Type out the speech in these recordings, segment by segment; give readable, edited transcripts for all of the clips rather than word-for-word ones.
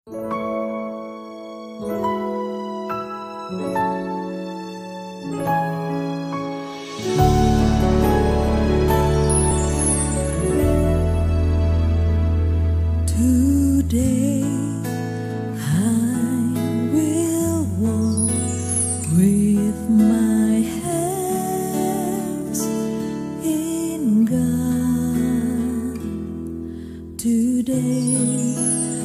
Today I will walk with my hands in God. Today.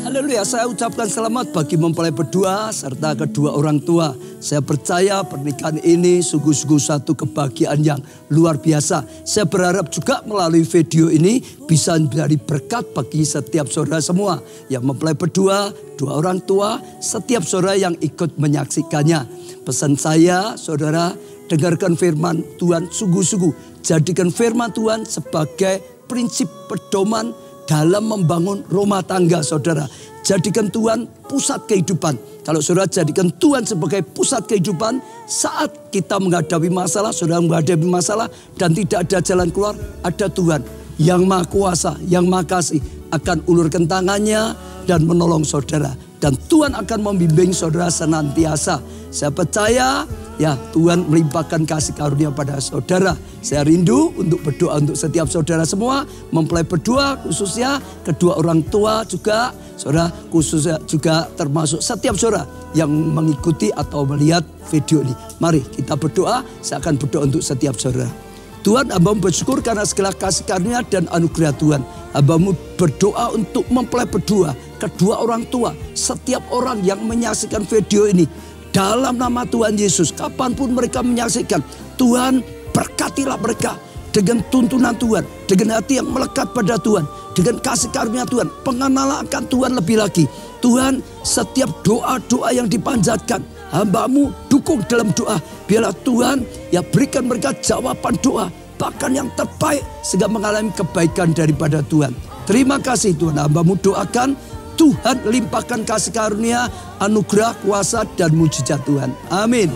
Haleluya, saya ucapkan selamat bagi mempelai berdua serta kedua orang tua. Saya percaya pernikahan ini sungguh-sungguh satu kebahagiaan yang luar biasa. Saya berharap juga melalui video ini bisa menjadi berkat bagi setiap saudara semua yang mempelai berdua, dua orang tua, setiap saudara yang ikut menyaksikannya. Pesan saya, saudara, dengarkan firman Tuhan sungguh-sungguh. Jadikan firman Tuhan sebagai prinsip pedoman dalam membangun rumah tangga saudara. Jadikan Tuhan pusat kehidupan. Kalau saudara jadikan Tuhan sebagai pusat kehidupan, saat kita menghadapi masalah, saudara menghadapi masalah dan tidak ada jalan keluar, ada Tuhan yang Maha Kuasa, yang Maha Kasih akan ulurkan tangannya dan menolong saudara. Dan Tuhan akan membimbing saudara senantiasa. Saya percaya ya Tuhan melimpahkan kasih karunia pada saudara. Saya rindu untuk berdoa untuk setiap saudara semua. Mempelai berdua khususnya, kedua orang tua juga. Saudara khususnya juga termasuk setiap saudara yang mengikuti atau melihat video ini. Mari kita berdoa, saya akan berdoa untuk setiap saudara. Tuhan, hamba-Mu bersyukur karena segala kasih karunia dan anugerah Tuhan. Hamba-Mu berdoa untuk mempelai berdua, kedua orang tua, setiap orang yang menyaksikan video ini. Dalam nama Tuhan Yesus, kapanpun mereka menyaksikan, Tuhan berkatilah mereka dengan tuntunan Tuhan, dengan hati yang melekat pada Tuhan, dengan kasih karunia Tuhan, pengenalan akan Tuhan lebih lagi. Tuhan, setiap doa-doa yang dipanjatkan, hamba-Mu dukung dalam doa. Biarlah Tuhan ya berikan mereka jawaban doa, bahkan yang terbaik sehingga mengalami kebaikan daripada Tuhan. Terima kasih Tuhan, hamba-Mu doakan Tuhan limpahkan kasih karunia, anugerah, kuasa dan mujizat Tuhan. Amin.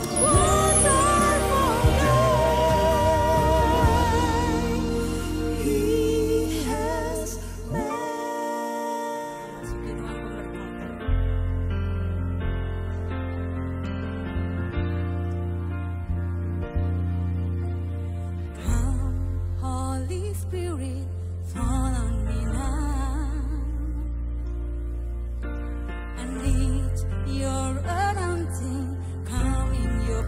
Your anointing, come in your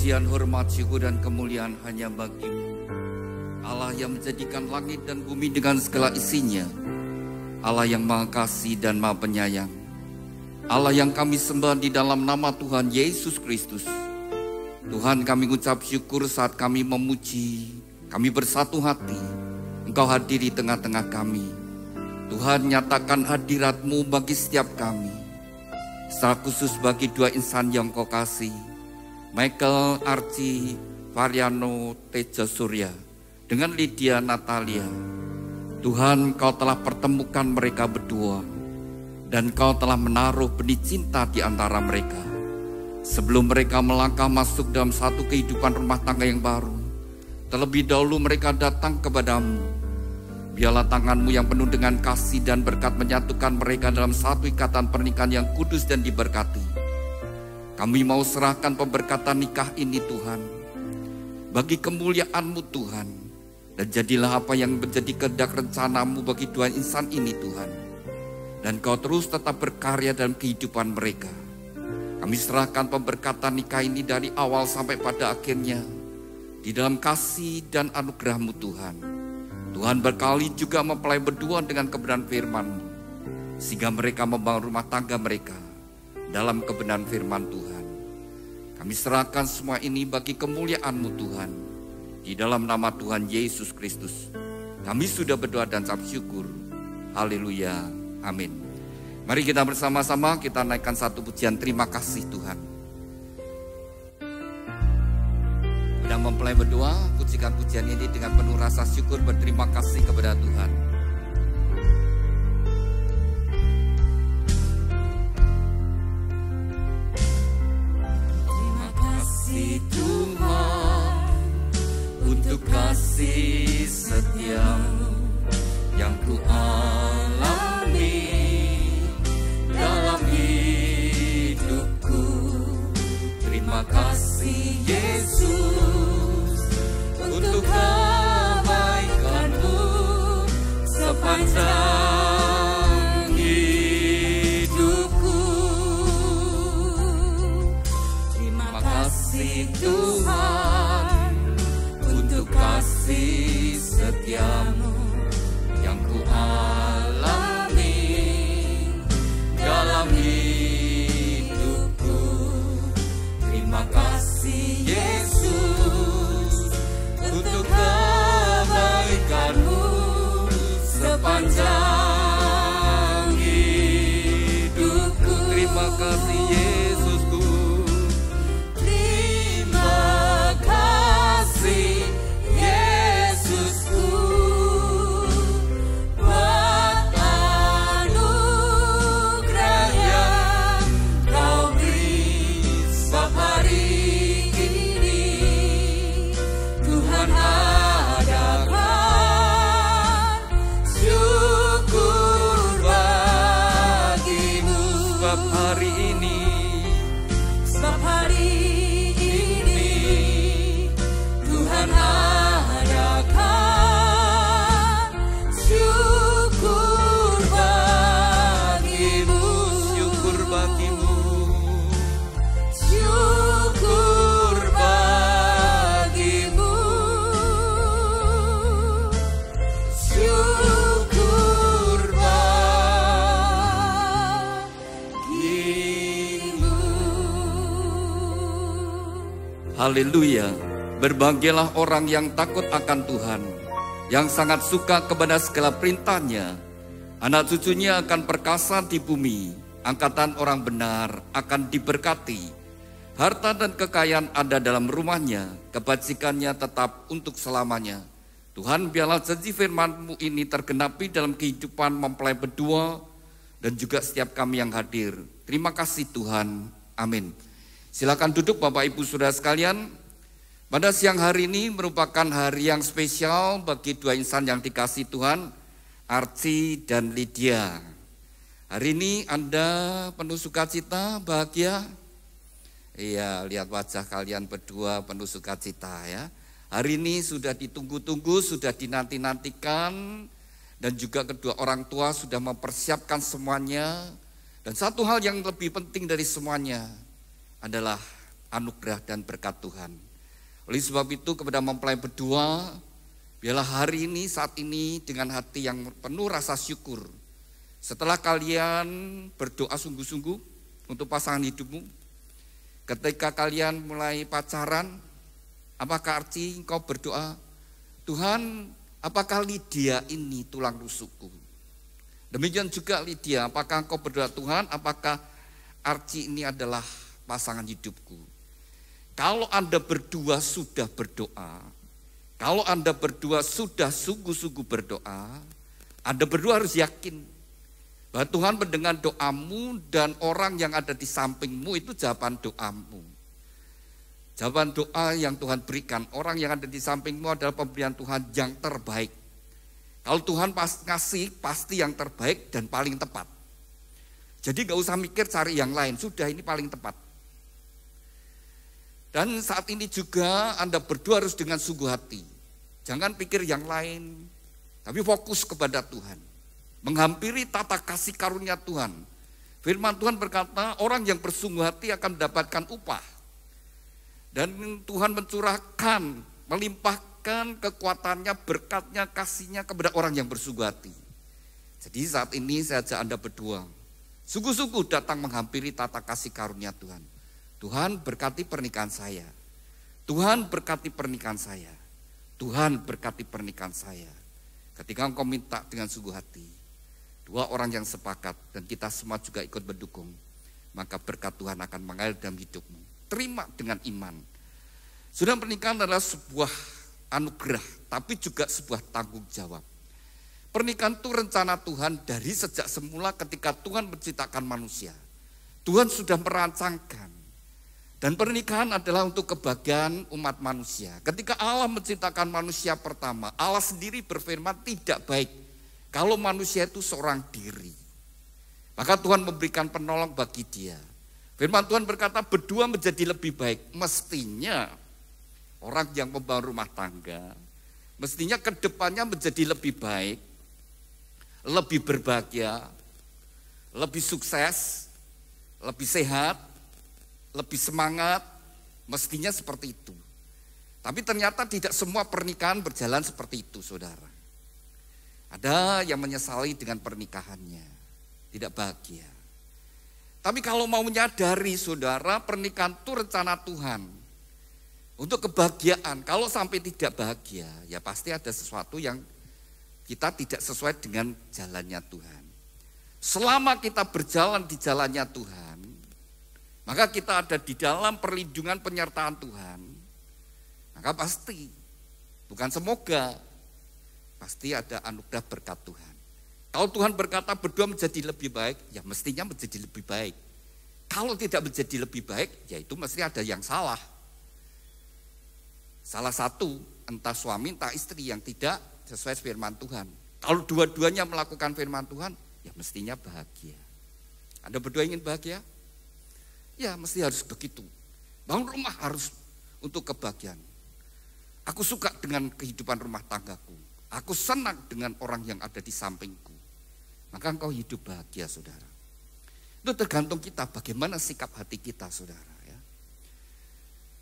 Pujian, hormat, syukur, dan kemuliaan hanya bagi-Mu. Allah yang menjadikan langit dan bumi dengan segala isinya. Allah yang Maha Kasih dan Maha Penyayang. Allah yang kami sembah di dalam nama Tuhan Yesus Kristus. Tuhan, kami ucap syukur saat kami memuji, kami bersatu hati. Engkau hadir di tengah-tengah kami. Tuhan, nyatakan hadirat-Mu bagi setiap kami. Secara khusus bagi dua insan yang Kau kasih, Michael Archie Variano Teja Surya dengan Lydia Natalia. Tuhan, Kau telah pertemukan mereka berdua dan Kau telah menaruh benih cinta di antara mereka. Sebelum mereka melangkah masuk dalam satu kehidupan rumah tangga yang baru, terlebih dahulu mereka datang kepadamu. Biarlah tangan-Mu yang penuh dengan kasih dan berkat menyatukan mereka dalam satu ikatan pernikahan yang kudus dan diberkati. Kami mau serahkan pemberkatan nikah ini Tuhan, bagi kemuliaan-Mu Tuhan. Dan jadilah apa yang menjadi kehendak rencana-Mu bagi dua insan ini Tuhan. Dan Kau terus tetap berkarya dalam kehidupan mereka. Kami serahkan pemberkatan nikah ini dari awal sampai pada akhirnya, di dalam kasih dan anugerah-Mu Tuhan. Tuhan berkali juga mempelai berdua dengan kebenaran firman-Mu, sehingga mereka membangun rumah tangga mereka dalam kebenaran firman Tuhan. Kami serahkan semua ini bagi kemuliaan-Mu Tuhan. Di dalam nama Tuhan Yesus Kristus, kami sudah berdoa dan ucap syukur. Haleluya. Amin. Mari kita bersama-sama kita naikkan satu pujian terima kasih Tuhan. Kita mempelai berdua, pujikan pujian ini dengan penuh rasa syukur, berterima kasih kepada Tuhan. Tuhan, untuk kasih setia-Mu yang ku alami dalam hidupku. Terima kasih Yesus untuk kebaikan-Mu sepanjang hidupku. Terima kasih Tuhan untuk kasih setia-Mu yang ku alami dalam hidupku. Terima kasih Yesus untuk kebaikan-Mu sepanjang hidupku. Terima kasih Yesusku. Haleluya. Berbahagialah orang yang takut akan Tuhan, yang sangat suka kepada segala perintah-Nya. Anak cucunya akan perkasa di bumi, angkatan orang benar akan diberkati. Harta dan kekayaan ada dalam rumahnya, kebajikannya tetap untuk selamanya. Tuhan, biarlah janji firman-Mu ini tergenapi dalam kehidupan mempelai berdua dan juga setiap kami yang hadir. Terima kasih Tuhan. Amin. Silakan duduk Bapak Ibu Saudara sekalian. Pada siang hari ini merupakan hari yang spesial bagi dua insan yang dikasihi Tuhan, Archie dan Lydia. Hari ini Anda penuh sukacita, bahagia. Iya, lihat wajah kalian berdua penuh sukacita ya. Hari ini sudah ditunggu-tunggu, sudah dinanti-nantikan, dan juga kedua orang tua sudah mempersiapkan semuanya. Dan satu hal yang lebih penting dari semuanya adalah anugerah dan berkat Tuhan. Oleh sebab itu kepada mempelai berdua, biarlah hari ini, saat ini dengan hati yang penuh rasa syukur. Setelah kalian berdoa sungguh-sungguh untuk pasangan hidupmu, ketika kalian mulai pacaran, apakah Archie engkau berdoa, Tuhan, apakah Lydia ini tulang rusukku? Demikian juga Lydia, apakah engkau berdoa, Tuhan, apakah Archie ini adalah pasangan hidupku? Kalau Anda berdua sudah berdoa, kalau Anda berdua sudah sungguh-sungguh berdoa, Anda berdua harus yakin bahwa Tuhan mendengar doamu dan orang yang ada di sampingmu itu jawaban doamu. Jawaban doa yang Tuhan berikan, orang yang ada di sampingmu adalah pemberian Tuhan yang terbaik. Kalau Tuhan ngasih pasti yang terbaik dan paling tepat. Jadi gak usah mikir cari yang lain, sudah ini paling tepat. Dan saat ini juga Anda berdua harus dengan sungguh hati. Jangan pikir yang lain, tapi fokus kepada Tuhan. Menghampiri tata kasih karunia Tuhan. Firman Tuhan berkata, orang yang bersungguh hati akan mendapatkan upah. Dan Tuhan mencurahkan, melimpahkan kekuatannya, berkatnya, kasihnya kepada orang yang bersungguh hati. Jadi saat ini saya ajak Anda berdua, sungguh-sungguh datang menghampiri tata kasih karunia Tuhan. Tuhan berkati pernikahan saya. Tuhan berkati pernikahan saya. Tuhan berkati pernikahan saya. Ketika engkau minta dengan sungguh hati, dua orang yang sepakat dan kita semua juga ikut mendukung, maka berkat Tuhan akan mengalir dalam hidupmu. Terima dengan iman. Sudah pernikahan adalah sebuah anugerah, tapi juga sebuah tanggung jawab. Pernikahan itu rencana Tuhan dari sejak semula ketika Tuhan menciptakan manusia. Tuhan sudah merancangkan. Dan pernikahan adalah untuk kebahagiaan umat manusia. Ketika Allah menciptakan manusia pertama, Allah sendiri berfirman tidak baik kalau manusia itu seorang diri. Maka Tuhan memberikan penolong bagi dia. Firman Tuhan berkata berdua menjadi lebih baik. Mestinya orang yang membangun rumah tangga, mestinya kedepannya menjadi lebih baik, lebih berbahagia, lebih sukses, lebih sehat, lebih semangat, mestinya seperti itu. Tapi ternyata tidak semua pernikahan berjalan seperti itu, saudara. Ada yang menyesali dengan pernikahannya, tidak bahagia. Tapi kalau mau menyadari, saudara, pernikahan itu rencana Tuhan untuk kebahagiaan. Kalau sampai tidak bahagia, ya pasti ada sesuatu yang kita tidak sesuai dengan jalannya Tuhan. Selama kita berjalan di jalannya Tuhan, maka kita ada di dalam perlindungan penyertaan Tuhan, maka pasti, bukan semoga, pasti ada anugerah berkat Tuhan. Kalau Tuhan berkata berdua menjadi lebih baik, ya mestinya menjadi lebih baik. Kalau tidak menjadi lebih baik, ya itu mesti ada yang salah. Salah satu, entah suami entah istri yang tidak sesuai firman Tuhan. Kalau dua-duanya melakukan firman Tuhan, ya mestinya bahagia. Anda berdua ingin bahagia? Ya mesti harus begitu. Bangun rumah harus untuk kebahagiaan. Aku suka dengan kehidupan rumah tanggaku. Aku senang dengan orang yang ada di sampingku. Maka engkau hidup bahagia, saudara. Itu tergantung kita bagaimana sikap hati kita, saudara. Ya.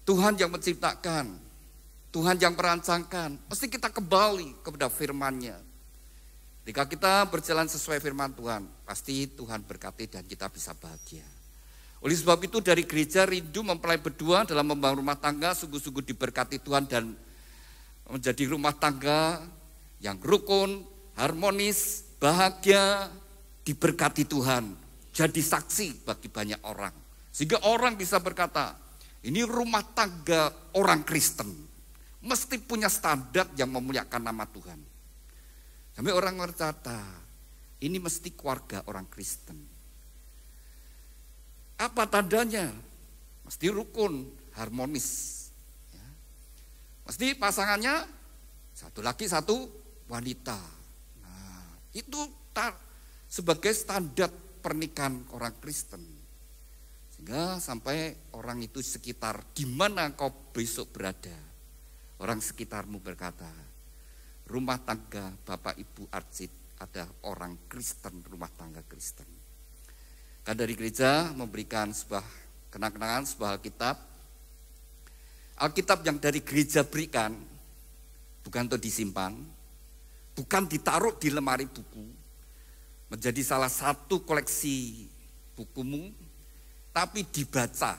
Tuhan yang menciptakan, Tuhan yang merancangkan, mesti kita kembali kepada firman-Nya. Jika kita berjalan sesuai firman Tuhan, pasti Tuhan berkati dan kita bisa bahagia. Oleh sebab itu dari gereja rindu mempelai berdua dalam membangun rumah tangga sungguh-sungguh diberkati Tuhan dan menjadi rumah tangga yang rukun, harmonis, bahagia, diberkati Tuhan. Jadi saksi bagi banyak orang. Sehingga orang bisa berkata, ini rumah tangga orang Kristen. Mesti punya standar yang memuliakan nama Tuhan. Sampai orang berkata, ini mesti keluarga orang Kristen. Apa tandanya? Mesti rukun, harmonis. Ya. Mesti pasangannya satu laki satu wanita. Nah, itu sebagai standar pernikahan orang Kristen. Sehingga sampai orang itu sekitar di mana kau besok berada. Orang sekitarmu berkata, rumah tangga Bapak Ibu Archit ada orang Kristen, rumah tangga Kristen. Kan dari gereja memberikan sebuah kenang-kenangan, sebuah Alkitab Alkitab yang dari gereja berikan, bukan untuk disimpan, bukan ditaruh di lemari buku, menjadi salah satu koleksi bukumu, tapi dibaca,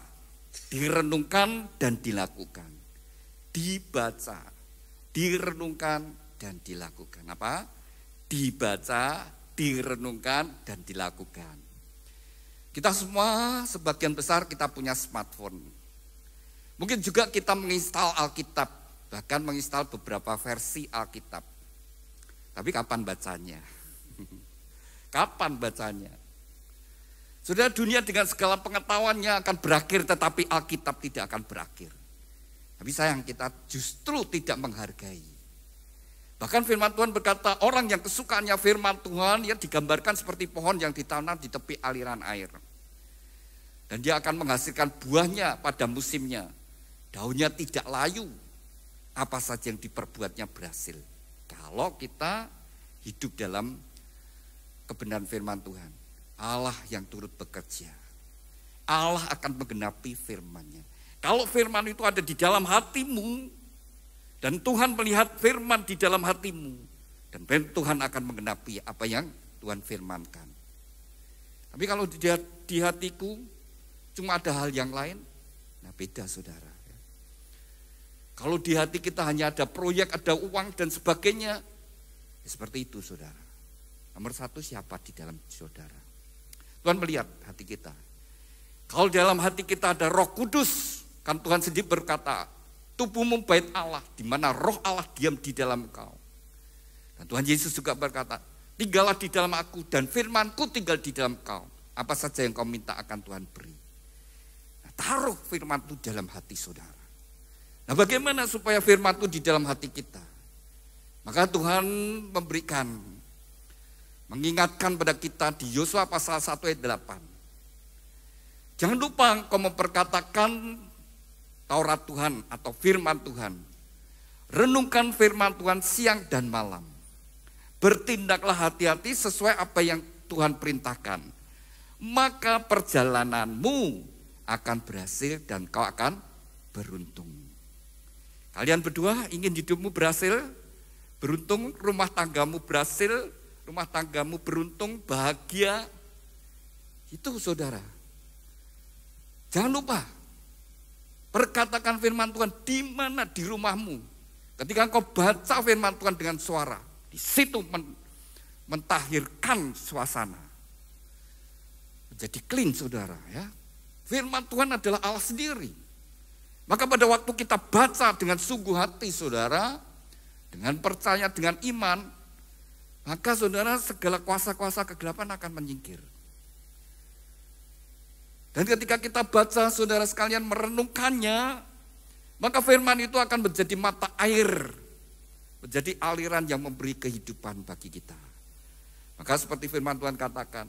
direnungkan dan dilakukan. Dibaca, direnungkan dan dilakukan. Apa? Dibaca, direnungkan dan dilakukan. Kita semua sebagian besar kita punya smartphone. Mungkin juga kita menginstal Alkitab, bahkan menginstal beberapa versi Alkitab. Tapi kapan bacanya? Kapan bacanya? Saudara, dunia dengan segala pengetahuannya akan berakhir, tetapi Alkitab tidak akan berakhir. Tapi sayang, kita justru tidak menghargai. Bahkan firman Tuhan berkata, orang yang kesukaannya firman Tuhan, ya digambarkan seperti pohon yang ditanam di tepi aliran air. Dan dia akan menghasilkan buahnya pada musimnya. Daunnya tidak layu, apa saja yang diperbuatnya berhasil. Kalau kita hidup dalam kebenaran firman Tuhan, Allah yang turut bekerja. Allah akan menggenapi firman-Nya. Kalau firman itu ada di dalam hatimu, dan Tuhan melihat firman di dalam hatimu, dan Tuhan akan menggenapi apa yang Tuhan firmankan. Tapi kalau di hatiku cuma ada hal yang lain, nah beda saudara. Kalau di hati kita hanya ada proyek, ada uang dan sebagainya, ya seperti itu saudara. Nomor satu, siapa di dalam saudara? Tuhan melihat hati kita. Kalau dalam hati kita ada Roh Kudus, kan Tuhan sendiri berkata, tubuhmu bait Allah, di mana Roh Allah diam di dalam engkau. Dan Tuhan Yesus juga berkata, tinggallah di dalam aku dan firmanku tinggal di dalam engkau. Apa saja yang kau minta akan Tuhan beri. Nah, taruh firman itu dalam hati saudara. Nah, bagaimana supaya firman itu di dalam hati kita? Maka Tuhan mengingatkan pada kita di Yosua pasal 1 ayat 8. Jangan lupa engkau memperkatakan Taurat Tuhan atau firman Tuhan. Renungkan firman Tuhan siang dan malam. Bertindaklah hati-hati sesuai apa yang Tuhan perintahkan. Maka perjalananmu akan berhasil dan kau akan beruntung. Kalian berdua ingin hidupmu berhasil, beruntung, rumah tanggamu berhasil, rumah tanggamu beruntung, bahagia. Itu saudara. Jangan lupa, perkatakan firman Tuhan di mana di rumahmu. Ketika engkau baca firman Tuhan dengan suara, di situ mentahirkan suasana. Menjadi clean saudara ya. Firman Tuhan adalah Allah sendiri. Maka pada waktu kita baca dengan sungguh hati saudara, dengan percaya, dengan iman, maka saudara segala kuasa-kuasa kegelapan akan menyingkir. Dan ketika kita baca saudara sekalian merenungkannya, maka firman itu akan menjadi mata air, menjadi aliran yang memberi kehidupan bagi kita. Maka seperti firman Tuhan katakan,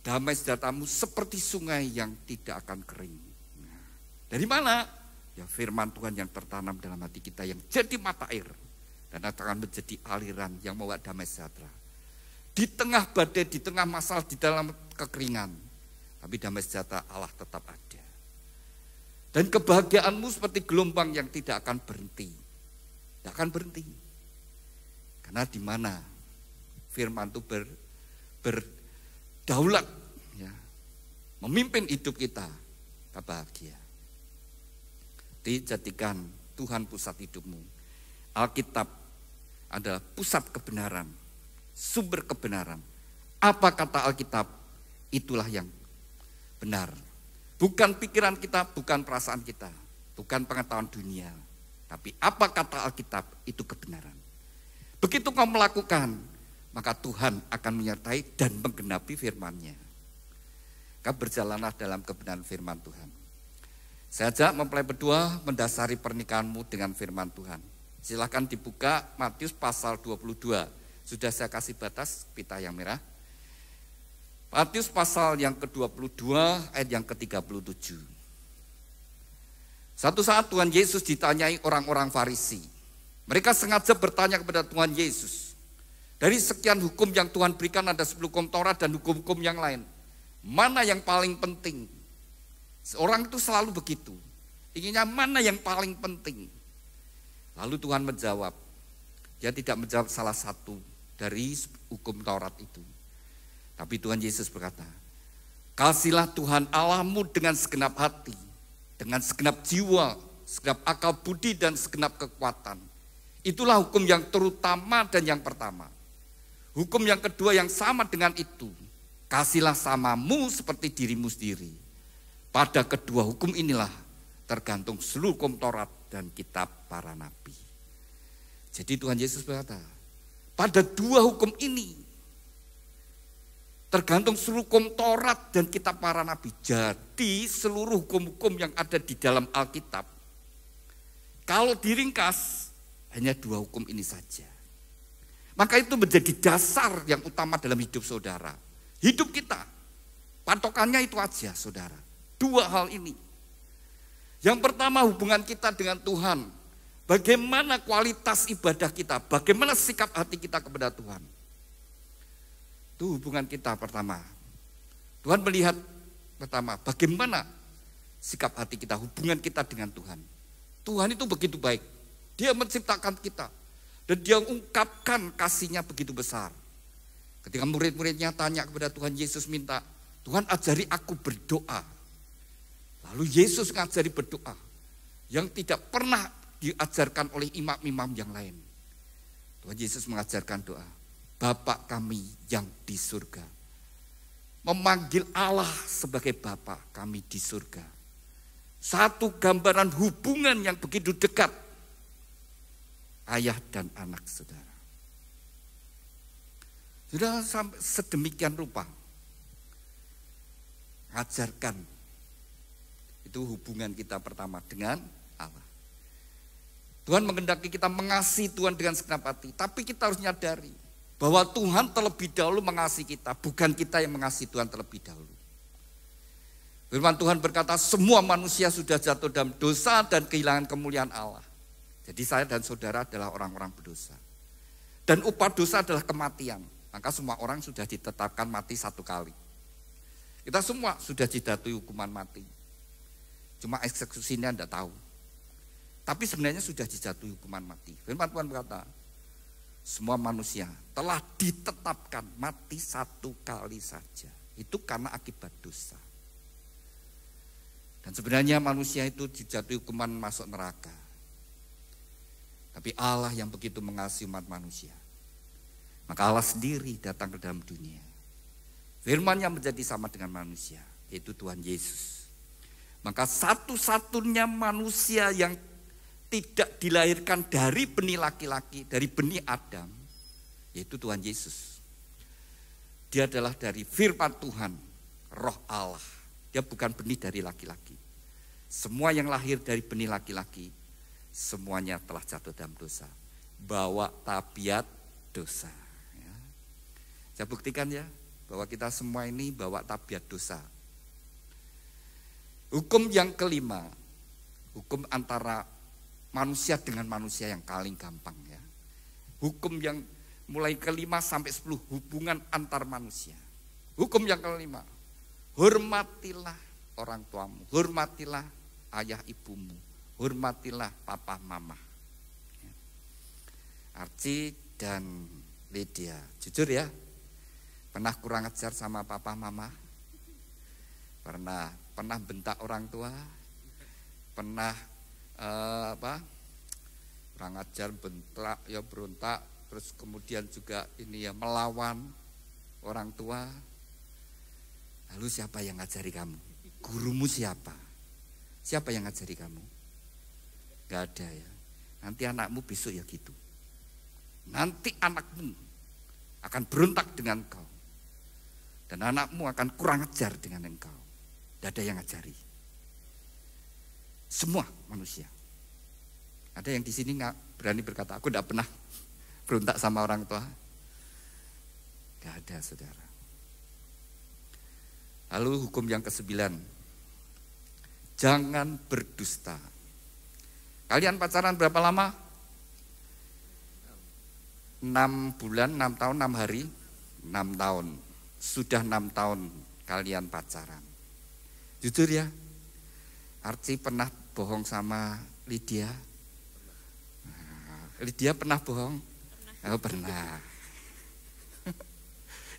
damai sejahteramu seperti sungai yang tidak akan kering. Nah, dari mana? Ya firman Tuhan yang tertanam dalam hati kita yang jadi mata air dan akan menjadi aliran yang membawa damai sejahtera. Di tengah badai, di tengah masalah, di dalam kekeringan, tapi damai sejahtera Allah tetap ada. Dan kebahagiaanmu seperti gelombang yang tidak akan berhenti. Tidak akan berhenti. Karena di mana firman itu berdaulat, ya, memimpin hidup kita, kita bahagia. Dijadikan Tuhan pusat hidupmu. Alkitab adalah pusat kebenaran, sumber kebenaran. Apa kata Alkitab? Itulah yang benar. Bukan pikiran kita, bukan perasaan kita, bukan pengetahuan dunia. Tapi apa kata Alkitab? Itu kebenaran. Begitu kau melakukan, maka Tuhan akan menyertai dan menggenapi firman-Nya. Kau berjalanlah dalam kebenaran firman Tuhan. Saya ajak mempelai berdua mendasari pernikahanmu dengan firman Tuhan. Silakan dibuka Matius pasal 22. Sudah saya kasih batas pita yang merah. Matius pasal yang ke-22 ayat yang ke-37. Satu saat Tuhan Yesus ditanyai orang-orang Farisi. Mereka sengaja bertanya kepada Tuhan Yesus. Dari sekian hukum yang Tuhan berikan ada 10 hukum Taurat dan hukum-hukum yang lain. Mana yang paling penting? Orang itu selalu begitu. Inginnya mana yang paling penting. Lalu Tuhan menjawab. Dia tidak menjawab salah satu dari hukum Taurat itu. Tapi Tuhan Yesus berkata, kasihlah Tuhan Allahmu dengan segenap hati, dengan segenap jiwa, segenap akal budi dan segenap kekuatan. Itulah hukum yang terutama dan yang pertama. Hukum yang kedua yang sama dengan itu, kasihlah samamu seperti dirimu sendiri. Pada kedua hukum inilah tergantung seluruh hukum Taurat dan kitab para nabi. Jadi Tuhan Yesus berkata, pada dua hukum ini tergantung seluruh hukum Taurat dan kitab para nabi. Jadi seluruh hukum-hukum yang ada di dalam Alkitab, kalau diringkas, hanya dua hukum ini saja. Maka itu menjadi dasar yang utama dalam hidup saudara. Hidup kita, patokannya itu aja saudara. Dua hal ini. Yang pertama hubungan kita dengan Tuhan. Bagaimana kualitas ibadah kita, bagaimana sikap hati kita kepada Tuhan. Itu hubungan kita pertama. Tuhan melihat pertama, bagaimana sikap hati kita, hubungan kita dengan Tuhan. Tuhan itu begitu baik. Dia menciptakan kita. Dan dia ungkapkan kasihnya begitu besar. Ketika murid-muridnya tanya kepada Tuhan Yesus minta, Tuhan ajari aku berdoa. Lalu Yesus ngajari berdoa. Yang tidak pernah diajarkan oleh imam-imam yang lain. Tuhan Yesus mengajarkan doa. Bapa kami yang di surga. Memanggil Allah sebagai Bapa kami di surga. Satu gambaran hubungan yang begitu dekat. Ayah dan anak saudara. Sudah sampai sedemikian rupa. Ajarkan. Itu hubungan kita pertama dengan Allah. Tuhan menghendaki kita mengasihi Tuhan dengan segenap hati. Tapi kita harus nyadari bahwa Tuhan terlebih dahulu mengasihi kita. Bukan kita yang mengasihi Tuhan terlebih dahulu. Firman Tuhan berkata semua manusia sudah jatuh dalam dosa dan kehilangan kemuliaan Allah. Jadi saya dan saudara adalah orang-orang berdosa. Dan upah dosa adalah kematian. Maka semua orang sudah ditetapkan mati satu kali. Kita semua sudah dijatuhi hukuman mati. Cuma eksekusinya tidak tahu. Tapi sebenarnya sudah dijatuhi hukuman mati. Firman Tuhan berkata, semua manusia telah ditetapkan mati satu kali saja. Itu karena akibat dosa. Dan sebenarnya manusia itu dijatuhi hukuman masuk neraka. Tapi Allah yang begitu mengasihi umat manusia. Maka Allah sendiri datang ke dalam dunia. Firman-Nya menjadi sama dengan manusia, yaitu Tuhan Yesus. Maka satu-satunya manusia yang tidak dilahirkan dari benih laki-laki, dari benih Adam, yaitu Tuhan Yesus. Dia adalah dari firman Tuhan, roh Allah. Dia bukan benih dari laki-laki. Semua yang lahir dari benih laki-laki, semuanya telah jatuh dalam dosa. Bawa tabiat dosa. Ya. Saya buktikan ya, bahwa kita semua ini bawa tabiat dosa. Hukum yang kelima, hukum antara manusia dengan manusia yang paling gampang ya. Hukum yang mulai kelima sampai 10, hubungan antar manusia. Hukum yang kelima, hormatilah orang tuamu, hormatilah ayah ibumu, hormatilah papa mama. Archie dan Lydia, jujur ya, pernah kurang ajar sama papa mama? Pernah bentak orang tua? Pernah kurang ajar, bentak, ya berontak, terus kemudian juga ini ya melawan orang tua. Lalu siapa yang ngajari kamu? Gurumu siapa? Siapa yang ngajari kamu? Gak ada ya. Nanti anakmu besok ya gitu. Nanti anakmu akan berontak dengan engkau. Dan anakmu akan kurang ajar dengan engkau. Gak ada yang ngajari. Semua manusia. Ada yang di sini nggak berani berkata, aku tidak pernah berontak sama orang tua. Gak ada saudara. Lalu hukum yang ke-9, jangan berdusta. Kalian pacaran berapa lama? 6 bulan, 6 tahun, 6 hari, 6 tahun. Sudah 6 tahun kalian pacaran. Jujur ya, Archie pernah bohong sama Lydia? Lydia pernah bohong? Oh, pernah.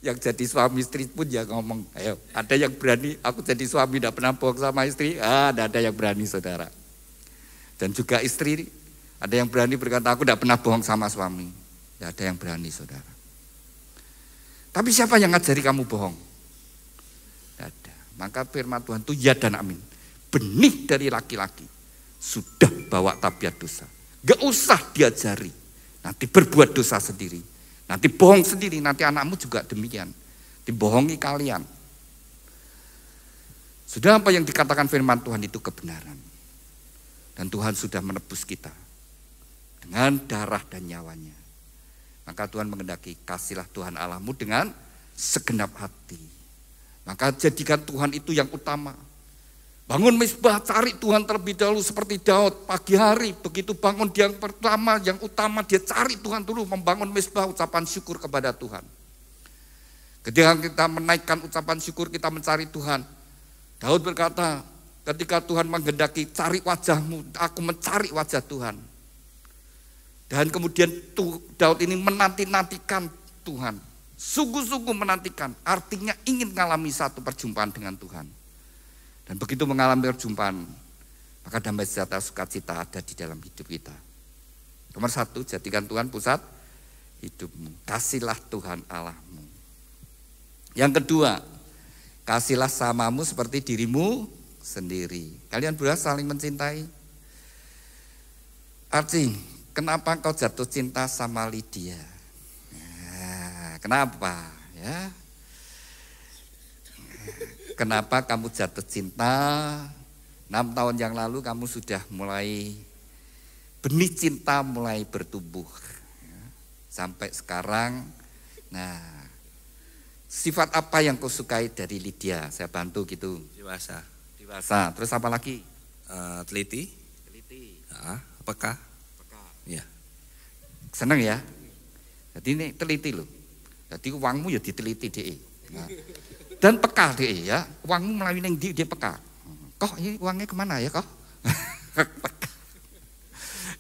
Yang jadi suami istri pun ya ngomong, ayo, ada yang berani, aku jadi suami tidak pernah bohong sama istri? Tidak ada yang berani, saudara. Dan juga istri, ada yang berani berkata, aku tidak pernah bohong sama suami. Tidak ada yang berani, saudara. Tapi siapa yang ngajari kamu bohong? Tidak ada. Maka firman Tuhan itu ya dan amin. Benih dari laki-laki sudah bawa tabiat dosa. Gak usah diajari, nanti berbuat dosa sendiri. Nanti bohong sendiri, nanti anakmu juga demikian. Dibohongi kalian. Sudah apa yang dikatakan firman Tuhan itu kebenaran. Dan Tuhan sudah menebus kita dengan darah dan nyawanya. Maka Tuhan mengendaki, kasihlah Tuhan Allahmu dengan segenap hati. Maka jadikan Tuhan itu yang utama. Bangun mezbah, cari Tuhan terlebih dahulu seperti Daud. Pagi hari begitu bangun yang pertama, yang utama dia cari Tuhan dulu. Membangun mezbah ucapan syukur kepada Tuhan. Ketika kita menaikkan ucapan syukur kita mencari Tuhan. Daud berkata ketika Tuhan menghendaki cari wajahmu, aku mencari wajah Tuhan. Dan kemudian Daud ini menanti-nantikan Tuhan. Sungguh-sungguh menantikan, artinya ingin mengalami satu perjumpaan dengan Tuhan. Dan begitu mengalami perjumpaan, maka damai sejahtera sukacita ada di dalam hidup kita. Nomor 1, jadikan Tuhan pusat hidupmu. Kasihlah Tuhan Allahmu. Yang kedua, kasihlah samamu seperti dirimu sendiri. Kalian berdua saling mencintai. Archie, kenapa kau jatuh cinta sama Lydia? Nah, kenapa? Ya. Kenapa kamu jatuh cinta? 6 tahun yang lalu kamu sudah mulai, benih cinta mulai bertumbuh. Sampai sekarang, nah sifat apa yang kau sukai dari Lydia? Saya bantu gitu. Dewasa. Dewasa. Terus apa lagi? Teliti. Teliti. Peka. Peka. Ya. Seneng ya? Jadi ini teliti loh. Jadi uangmu ya diteliti deh. Nah. Dan peka deh ya, uangmu melalui neng dia peka. Kok ini uangnya kemana ya kok? Peka.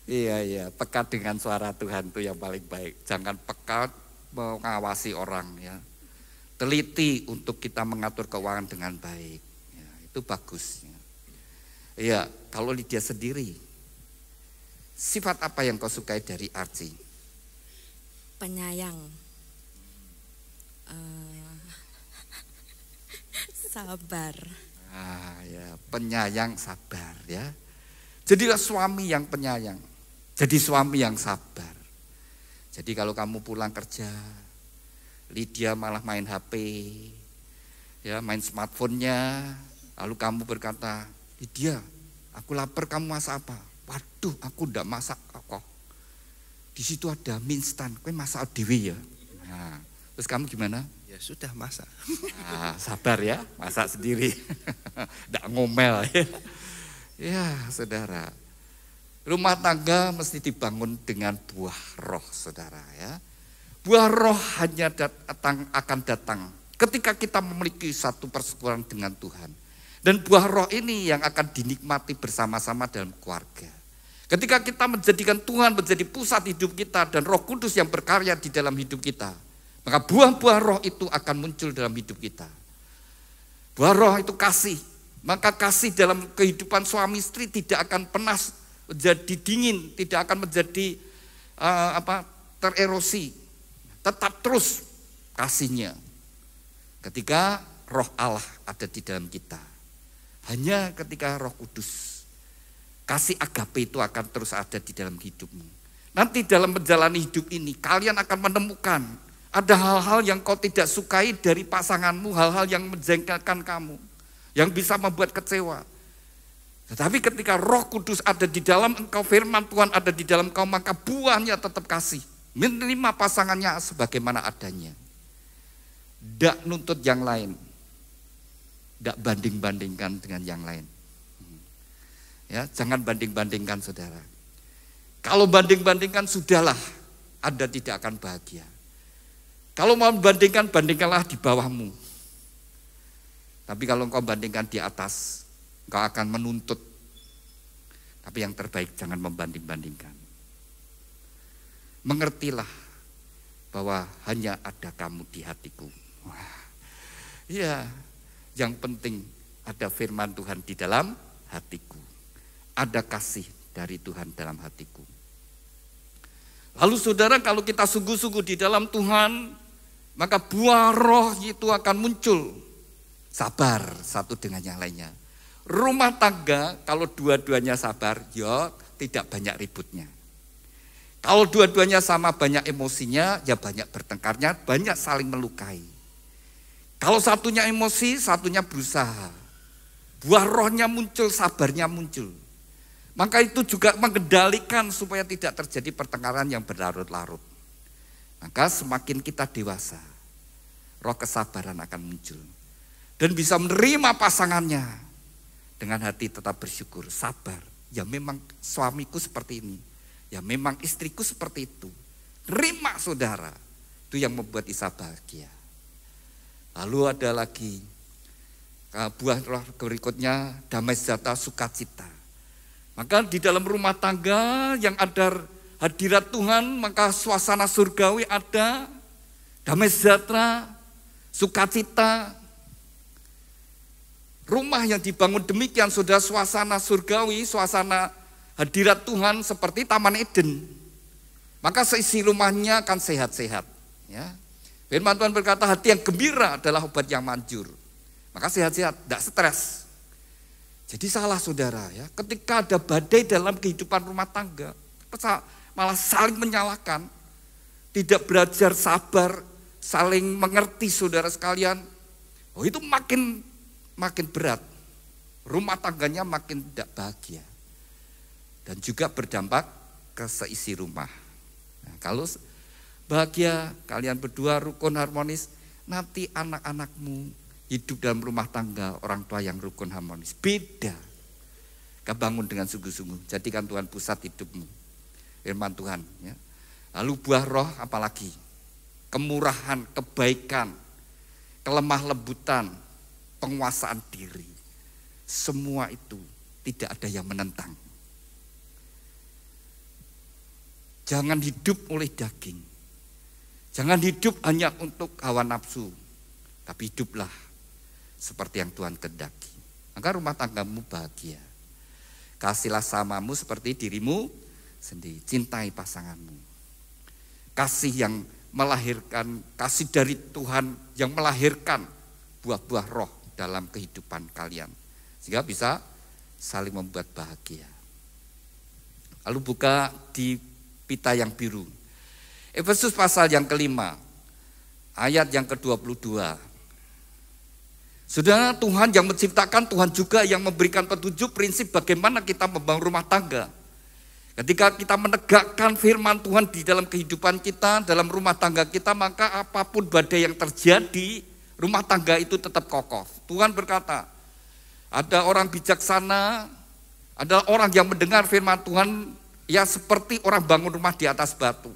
Iya, peka dengan suara Tuhan itu yang paling baik. Jangan peka mengawasi orang ya. Teliti untuk kita mengatur keuangan dengan baik. Ya, itu bagus. Iya, kalau Lydia sendiri, sifat apa yang kau sukai dari Archie? Penyayang. Sabar. Ya, penyayang sabar ya. Jadilah suami yang penyayang. Jadi suami yang sabar. Jadi kalau kamu pulang kerja, Lydia malah main HP, ya main smartphone-nya, lalu kamu berkata, Lydia, aku lapar, kamu masak apa? Waduh, aku ndak masak kok. Di situ ada mie instan, kowe masak dhewe ya. Nah, terus kamu gimana? Ya sudah masak. Nah, sabar ya, masak sendiri. Nggak ngomel ya. Ya saudara, rumah tangga mesti dibangun dengan buah roh saudara ya. Buah roh hanya akan datang ketika kita memiliki satu persekutuan dengan Tuhan. Dan buah roh ini yang akan dinikmati bersama-sama dalam keluarga. Ketika kita menjadikan Tuhan menjadi pusat hidup kita dan Roh Kudus yang berkarya di dalam hidup kita, maka buah-buah roh itu akan muncul dalam hidup kita. Buah roh itu kasih. Maka kasih dalam kehidupan suami istri tidak akan pernah menjadi dingin, tidak akan menjadi tererosi. Tetap terus kasihnya. Ketika roh Allah ada di dalam kita. Hanya ketika Roh Kudus, kasih agape itu akan terus ada di dalam hidupmu. Nanti dalam menjalani hidup ini kalian akan menemukan ada hal-hal yang kau tidak sukai dari pasanganmu, hal-hal yang menjengkelkan kamu, yang bisa membuat kecewa. Tetapi ketika Roh Kudus ada di dalam engkau, firman Tuhan ada di dalam engkau, maka buahnya tetap kasih. Menerima pasangannya sebagaimana adanya. Tidak nuntut yang lain. Tidak banding-bandingkan dengan yang lain. Ya, jangan banding-bandingkan saudara. Kalau banding-bandingkan sudahlah, Anda tidak akan bahagia. Kalau mau bandingkan, bandingkanlah di bawahmu. Tapi kalau engkau bandingkan di atas, engkau akan menuntut Tapi yang terbaik jangan membanding-bandingkan. Mengertilah bahwa hanya ada kamu di hatiku. Wah, ya, yang penting ada firman Tuhan di dalam hatiku. Ada kasih dari Tuhan dalam hatiku. Lalu saudara, kalau kita sungguh-sungguh di dalam Tuhan, maka buah roh itu akan muncul. Sabar satu dengan yang lainnya. Rumah tangga kalau dua-duanya sabar, ya tidak banyak ributnya. Kalau dua-duanya sama banyak emosinya, ya banyak bertengkarnya, banyak saling melukai. Kalau satunya emosi, satunya berusaha. Buah rohnya muncul, sabarnya muncul. Maka itu juga mengendalikan supaya tidak terjadi pertengkaran yang berlarut-larut. Maka semakin kita dewasa, roh kesabaran akan muncul. Dan bisa menerima pasangannya dengan hati tetap bersyukur, sabar. Ya memang suamiku seperti ini, ya memang istriku seperti itu. Terima saudara, itu yang membuat Isa bahagia. Lalu ada lagi buah roh berikutnya, damai sejahtera, sukacita. Maka di dalam rumah tangga yang ada hadirat Tuhan, maka suasana surgawi ada, damai sejahtera, sukacita. Rumah yang dibangun demikian, sudah suasana surgawi, suasana hadirat Tuhan seperti Taman Eden. Maka seisi rumahnya akan sehat-sehat. Ya. Firman Tuhan berkata, hati yang gembira adalah obat yang manjur. Maka sehat-sehat, tidak stres. Jadi salah saudara ya, ketika ada badai dalam kehidupan rumah tangga, malah saling menyalahkan, tidak belajar sabar, saling mengerti saudara sekalian, oh itu makin berat, rumah tangganya makin tidak bahagia, dan juga berdampak ke seisi rumah. Nah, kalau bahagia, kalian berdua rukun harmonis, nanti anak-anakmu hidup dalam rumah tangga orang tua yang rukun harmonis. Beda. Kebangun dengan sungguh-sungguh. Jadikan Tuhan pusat hidupmu. Firman Tuhan. Ya. Lalu buah roh apalagi? Kemurahan, kebaikan, kelemah lembutan, penguasaan diri. Semua itu tidak ada yang menentang. Jangan hidup oleh daging. Jangan hidup hanya untuk hawa nafsu. Tapi hiduplah seperti yang Tuhan kehendaki. Maka rumah tanggamu bahagia. Kasihlah samamu seperti dirimu sendiri. Cintai pasanganmu. Kasih yang melahirkan, kasih dari Tuhan yang melahirkan buah-buah roh dalam kehidupan kalian. Sehingga bisa saling membuat bahagia. Lalu buka di pita yang biru. Efesus pasal yang kelima, ayat yang ke-22. Saudara, Tuhan yang menciptakan, Tuhan juga yang memberikan petunjuk prinsip bagaimana kita membangun rumah tangga. Ketika kita menegakkan firman Tuhan di dalam kehidupan kita, dalam rumah tangga kita, maka apapun badai yang terjadi, rumah tangga itu tetap kokoh. Tuhan berkata, ada orang bijaksana, ada orang yang mendengar firman Tuhan, ya seperti orang bangun rumah di atas batu.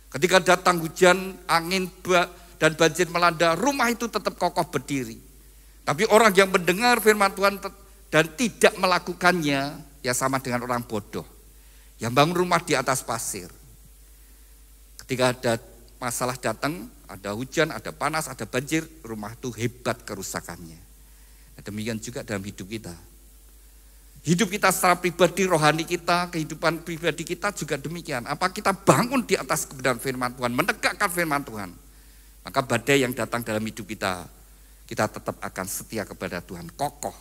Ketika datang hujan, angin dan banjir melanda, rumah itu tetap kokoh berdiri. Tapi orang yang mendengar firman Tuhan dan tidak melakukannya, ya sama dengan orang bodoh yang bangun rumah di atas pasir. Ketika ada masalah datang, ada hujan, ada panas, ada banjir, rumah itu hebat kerusakannya. Nah, demikian juga dalam hidup kita. Hidup kita secara pribadi, rohani kita, kehidupan pribadi kita juga demikian. Apa kita bangun di atas kebenaran firman Tuhan, menegakkan firman Tuhan, maka badai yang datang dalam hidup kita tetap akan setia kepada Tuhan, kokoh.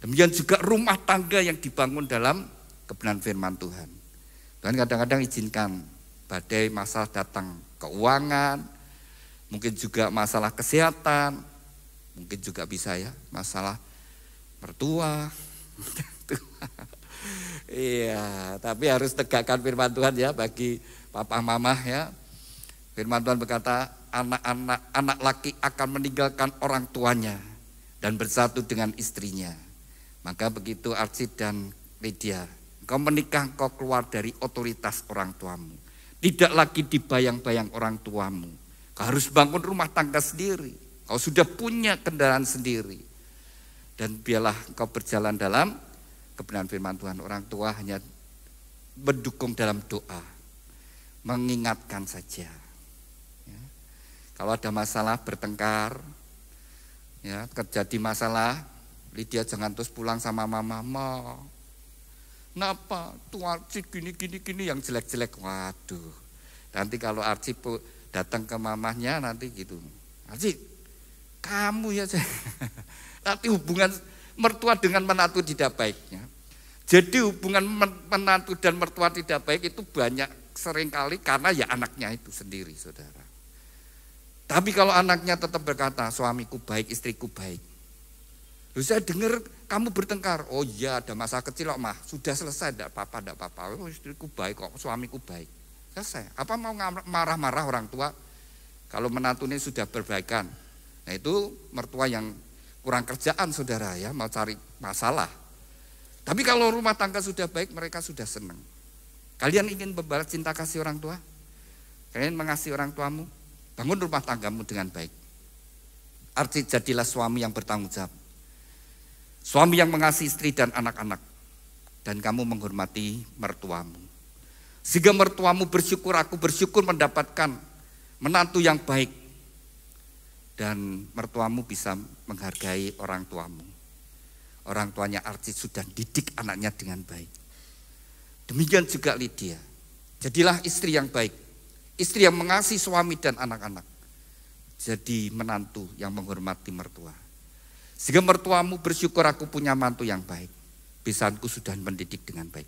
Demikian juga rumah tangga yang dibangun dalam kebenaran firman Tuhan. Tuhan kadang-kadang izinkan badai masalah datang, keuangan, mungkin juga masalah kesehatan, mungkin juga bisa ya masalah mertua. Iya, tapi harus tegakkan firman Tuhan ya bagi papa mama ya. Firman Tuhan berkata, anak laki akan meninggalkan orang tuanya dan bersatu dengan istrinya. Maka begitu Archie dan Lydia, engkau menikah, engkau keluar dari otoritas orang tuamu. Tidak lagi dibayang-bayang orang tuamu. Kau harus bangun rumah tangga sendiri. Kau sudah punya kendaraan sendiri. Dan biarlah engkau berjalan dalam kebenaran firman Tuhan. Orang tua hanya mendukung dalam doa, mengingatkan saja. Ya. Kalau ada masalah bertengkar, ya, terjadi masalah, Lydia jangan terus pulang sama mama. Kenapa? Tuh Archie gini yang jelek-jelek. Waduh. Nanti kalau Archie datang ke mamahnya nanti gitu. Archie, kamu ya. Nanti hubungan mertua dengan menantu tidak baiknya. Jadi hubungan menantu dan mertua tidak baik itu banyak seringkali karena ya anaknya itu sendiri, saudara. Tapi kalau anaknya tetap berkata, suamiku baik, istriku baik. Lalu saya dengar kamu bertengkar. Oh iya, ada masa kecil kok mah. Sudah selesai, tidak apa-apa. Oh, istriku baik kok, suamiku baik. Selesai. Apa mau marah-marah orang tua kalau menantunya sudah berbaikan? Nah itu mertua yang kurang kerjaan, saudara ya, mau cari masalah. Tapi kalau rumah tangga sudah baik, mereka sudah senang. Kalian ingin membalas cinta kasih orang tua? Kalian mengasihi orang tuamu? Bangun rumah tanggamu dengan baik. Arti jadilah suami yang bertanggung jawab. Suami yang mengasihi istri dan anak-anak. Dan kamu menghormati mertuamu. Sehingga mertuamu bersyukur, aku bersyukur mendapatkan menantu yang baik. Dan mertuamu bisa menghargai orang tuamu. Orang tuanya Archie sudah didik anaknya dengan baik. Demikian juga Lydia. Jadilah istri yang baik. Istri yang mengasihi suami dan anak-anak. Jadi menantu yang menghormati mertua. Sehingga mertuamu bersyukur aku punya mantu yang baik. Besanku sudah mendidik dengan baik.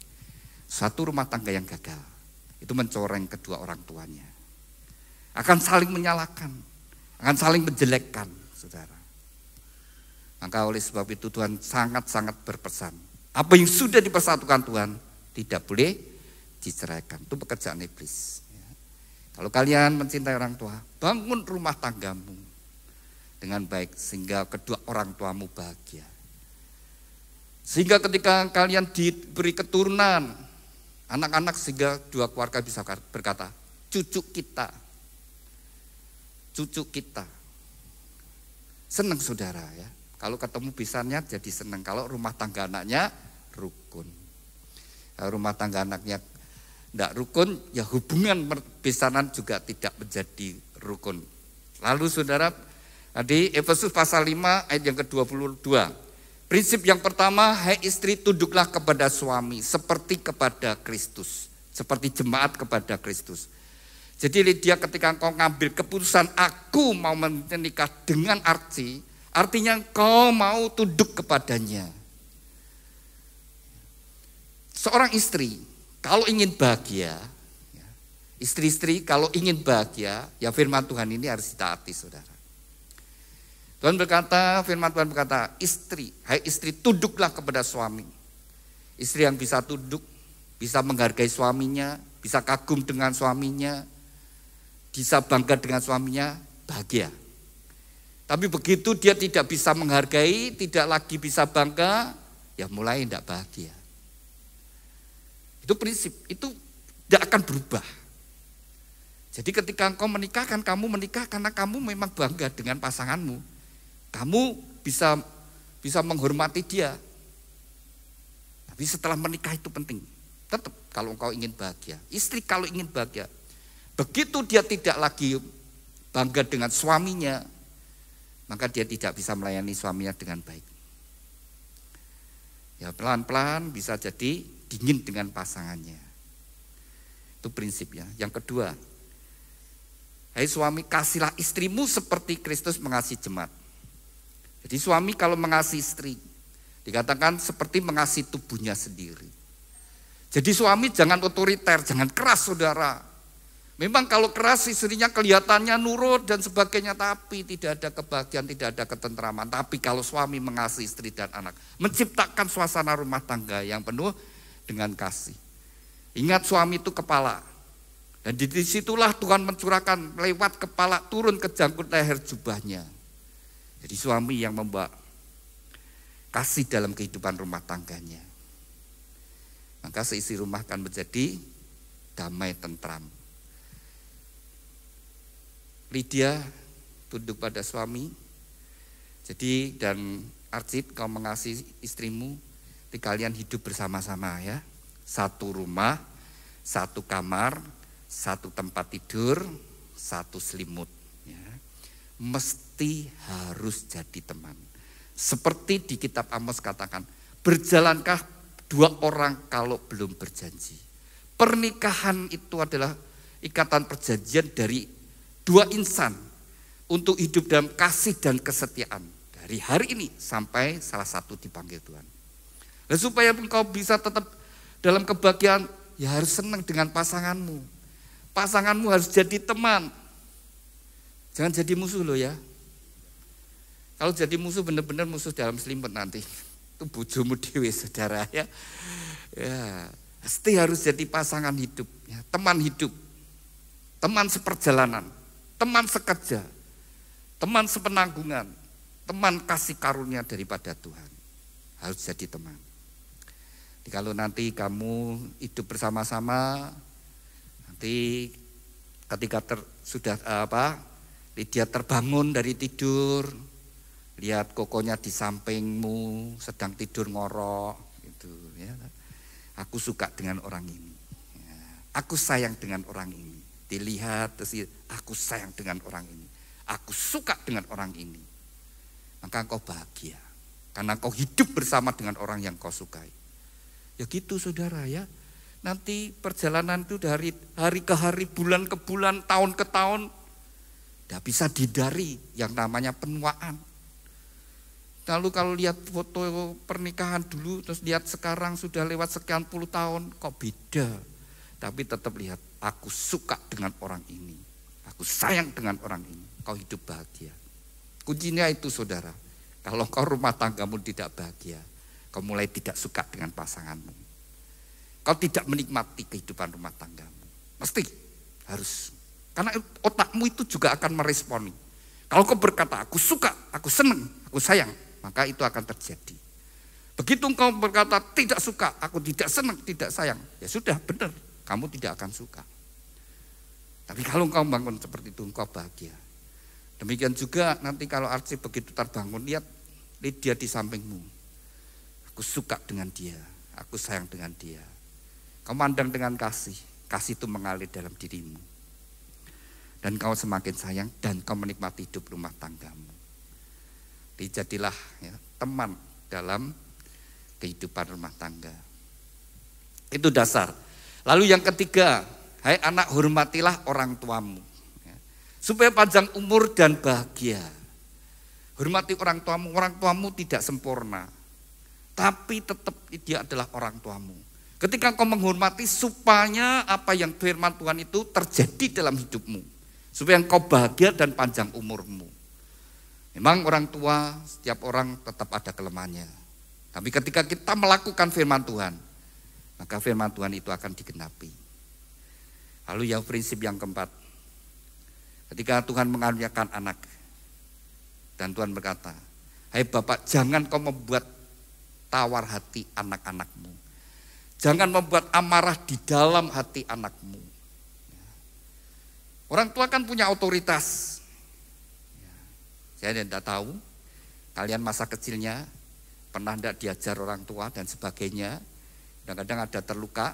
Satu rumah tangga yang gagal, itu mencoreng kedua orang tuanya. Akan saling menyalahkan, akan saling menjelekkan, saudara. Maka oleh sebab itu Tuhan sangat-sangat berpesan. Apa yang sudah dipersatukan Tuhan, tidak boleh diceraikan. Itu pekerjaan iblis. Kalau kalian mencintai orang tua, bangun rumah tanggamu dengan baik sehingga kedua orang tuamu bahagia. Sehingga ketika kalian diberi keturunan, anak-anak sehingga dua keluarga bisa berkata, cucu kita. Senang saudara ya. Kalau ketemu besannya jadi senang. Kalau rumah tangga anaknya rukun. Kalau rumah tangga anaknya tidak rukun, ya hubungan besanan juga tidak menjadi rukun. Lalu saudara, tadi Efesus pasal 5 ayat yang ke-22. Prinsip yang pertama, hai istri tunduklah kepada suami seperti kepada Kristus. Seperti jemaat kepada Kristus. Jadi Lydia ketika engkau ngambil keputusan aku mau menikah dengan Archie, artinya engkau mau tunduk kepadanya. Seorang istri kalau ingin bahagia, istri-istri kalau ingin bahagia, ya firman Tuhan ini harus ditaati saudara. Tuhan berkata, firman Tuhan berkata, hai istri tunduklah kepada suami. Istri yang bisa tunduk, bisa menghargai suaminya, bisa kagum dengan suaminya, bisa bangga dengan suaminya, bahagia. Tapi begitu dia tidak bisa menghargai, tidak lagi bisa bangga, ya mulai tidak bahagia. Itu prinsip, itu tidak akan berubah. Jadi ketika engkau menikah, kan kamu menikah karena kamu memang bangga dengan pasanganmu. Kamu bisa menghormati dia. Tapi setelah menikah itu penting. Tetap kalau engkau ingin bahagia. Istri kalau ingin bahagia. Begitu dia tidak lagi bangga dengan suaminya, maka dia tidak bisa melayani suaminya dengan baik. Ya pelan-pelan bisa jadi dingin dengan pasangannya. Itu prinsipnya. Yang kedua, hai suami kasihlah istrimu seperti Kristus mengasihi jemaat. Jadi suami kalau mengasihi istri, dikatakan seperti mengasihi tubuhnya sendiri. Jadi suami jangan otoriter, jangan keras saudara. Memang kalau keras istrinya kelihatannya nurut dan sebagainya, tapi tidak ada kebahagiaan, tidak ada ketentraman. Tapi kalau suami mengasihi istri dan anak, menciptakan suasana rumah tangga yang penuh dengan kasih. Ingat suami itu kepala. Dan disitulah Tuhan mencurahkan lewat kepala turun ke jangkut leher jubahnya. Jadi suami yang membawa kasih dalam kehidupan rumah tangganya. Maka seisi rumah akan menjadi damai tentram. Lydia tunduk pada suami. Jadi dan Archie kau mengasihi istrimu. Jadi kalian hidup bersama-sama ya. Satu rumah, satu kamar, satu tempat tidur, satu selimut. Ya. Mesti harus jadi teman. Seperti di kitab Amos katakan, berjalankah dua orang kalau belum berjanji. Pernikahan itu adalah ikatan perjanjian dari dua insan untuk hidup dalam kasih dan kesetiaan. Dari hari ini sampai salah satu dipanggil Tuhan. Dan supaya engkau bisa tetap dalam kebahagiaan, ya harus senang dengan pasanganmu. Pasanganmu harus jadi teman. Jangan jadi musuh loh ya. Kalau jadi musuh benar-benar musuh dalam selimut nanti. Itu bojomu dewe saudara ya. Ya, pasti harus jadi pasangan hidup, ya, teman hidup. Teman seperjalanan, teman sekerja, teman sepenanggungan, teman kasih karunia daripada Tuhan. Harus jadi teman. Jadi kalau nanti kamu hidup bersama-sama, nanti ketika sudah Lydia terbangun dari tidur, lihat kokonya di sampingmu sedang tidur ngorok, gitu ya. Aku suka dengan orang ini, ya. Aku sayang dengan orang ini. Dilihat terus aku sayang dengan orang ini, aku suka dengan orang ini. Maka engkau bahagia karena engkau hidup bersama dengan orang yang kau sukai. Ya gitu saudara ya. Nanti perjalanan itu dari hari ke hari, bulan ke bulan, tahun ke tahun, tidak bisa dihindari yang namanya penuaan. Lalu kalau lihat foto pernikahan dulu, terus lihat sekarang sudah lewat sekian puluh tahun, kok beda. Tapi tetap lihat, aku suka dengan orang ini, aku sayang dengan orang ini, kau hidup bahagia. Kuncinya itu saudara, kalau kau rumah tanggamu tidak bahagia, kau mulai tidak suka dengan pasanganmu. Kau tidak menikmati kehidupan rumah tanggamu. Mesti harus. Karena otakmu itu juga akan meresponi. Kalau kau berkata, aku suka, aku senang, aku sayang, maka itu akan terjadi. Begitu kau berkata, tidak suka, aku tidak senang, tidak sayang, ya sudah benar, kamu tidak akan suka. Tapi kalau kau bangun seperti itu, kau bahagia. Demikian juga nanti kalau Archie begitu terbangun, lihat Lydia di sampingmu. Aku suka dengan dia, aku sayang dengan dia. Kau mandang dengan kasih, kasih itu mengalir dalam dirimu. Dan kau semakin sayang dan kau menikmati hidup rumah tanggamu. Dijadilah ya, teman dalam kehidupan rumah tangga. Itu dasar. Lalu yang ketiga, hai anak hormatilah orang tuamu. Ya, supaya panjang umur dan bahagia. Hormati orang tuamu tidak sempurna. Tapi tetap dia adalah orang tuamu. Ketika kau menghormati supaya apa yang firman Tuhan itu terjadi dalam hidupmu. Supaya engkau bahagia dan panjang umurmu. Memang orang tua, setiap orang tetap ada kelemahannya. Tapi ketika kita melakukan firman Tuhan, maka firman Tuhan itu akan digenapi. Lalu yang prinsip yang keempat, ketika Tuhan mengaruniakan anak, dan Tuhan berkata, hai Bapak, jangan kau membuat tawar hati anak-anakmu. Jangan membuat amarah di dalam hati anakmu. Orang tua kan punya otoritas. Saya tidak tahu, kalian masa kecilnya pernah tidak diajar orang tua dan sebagainya. Kadang-kadang ada terluka,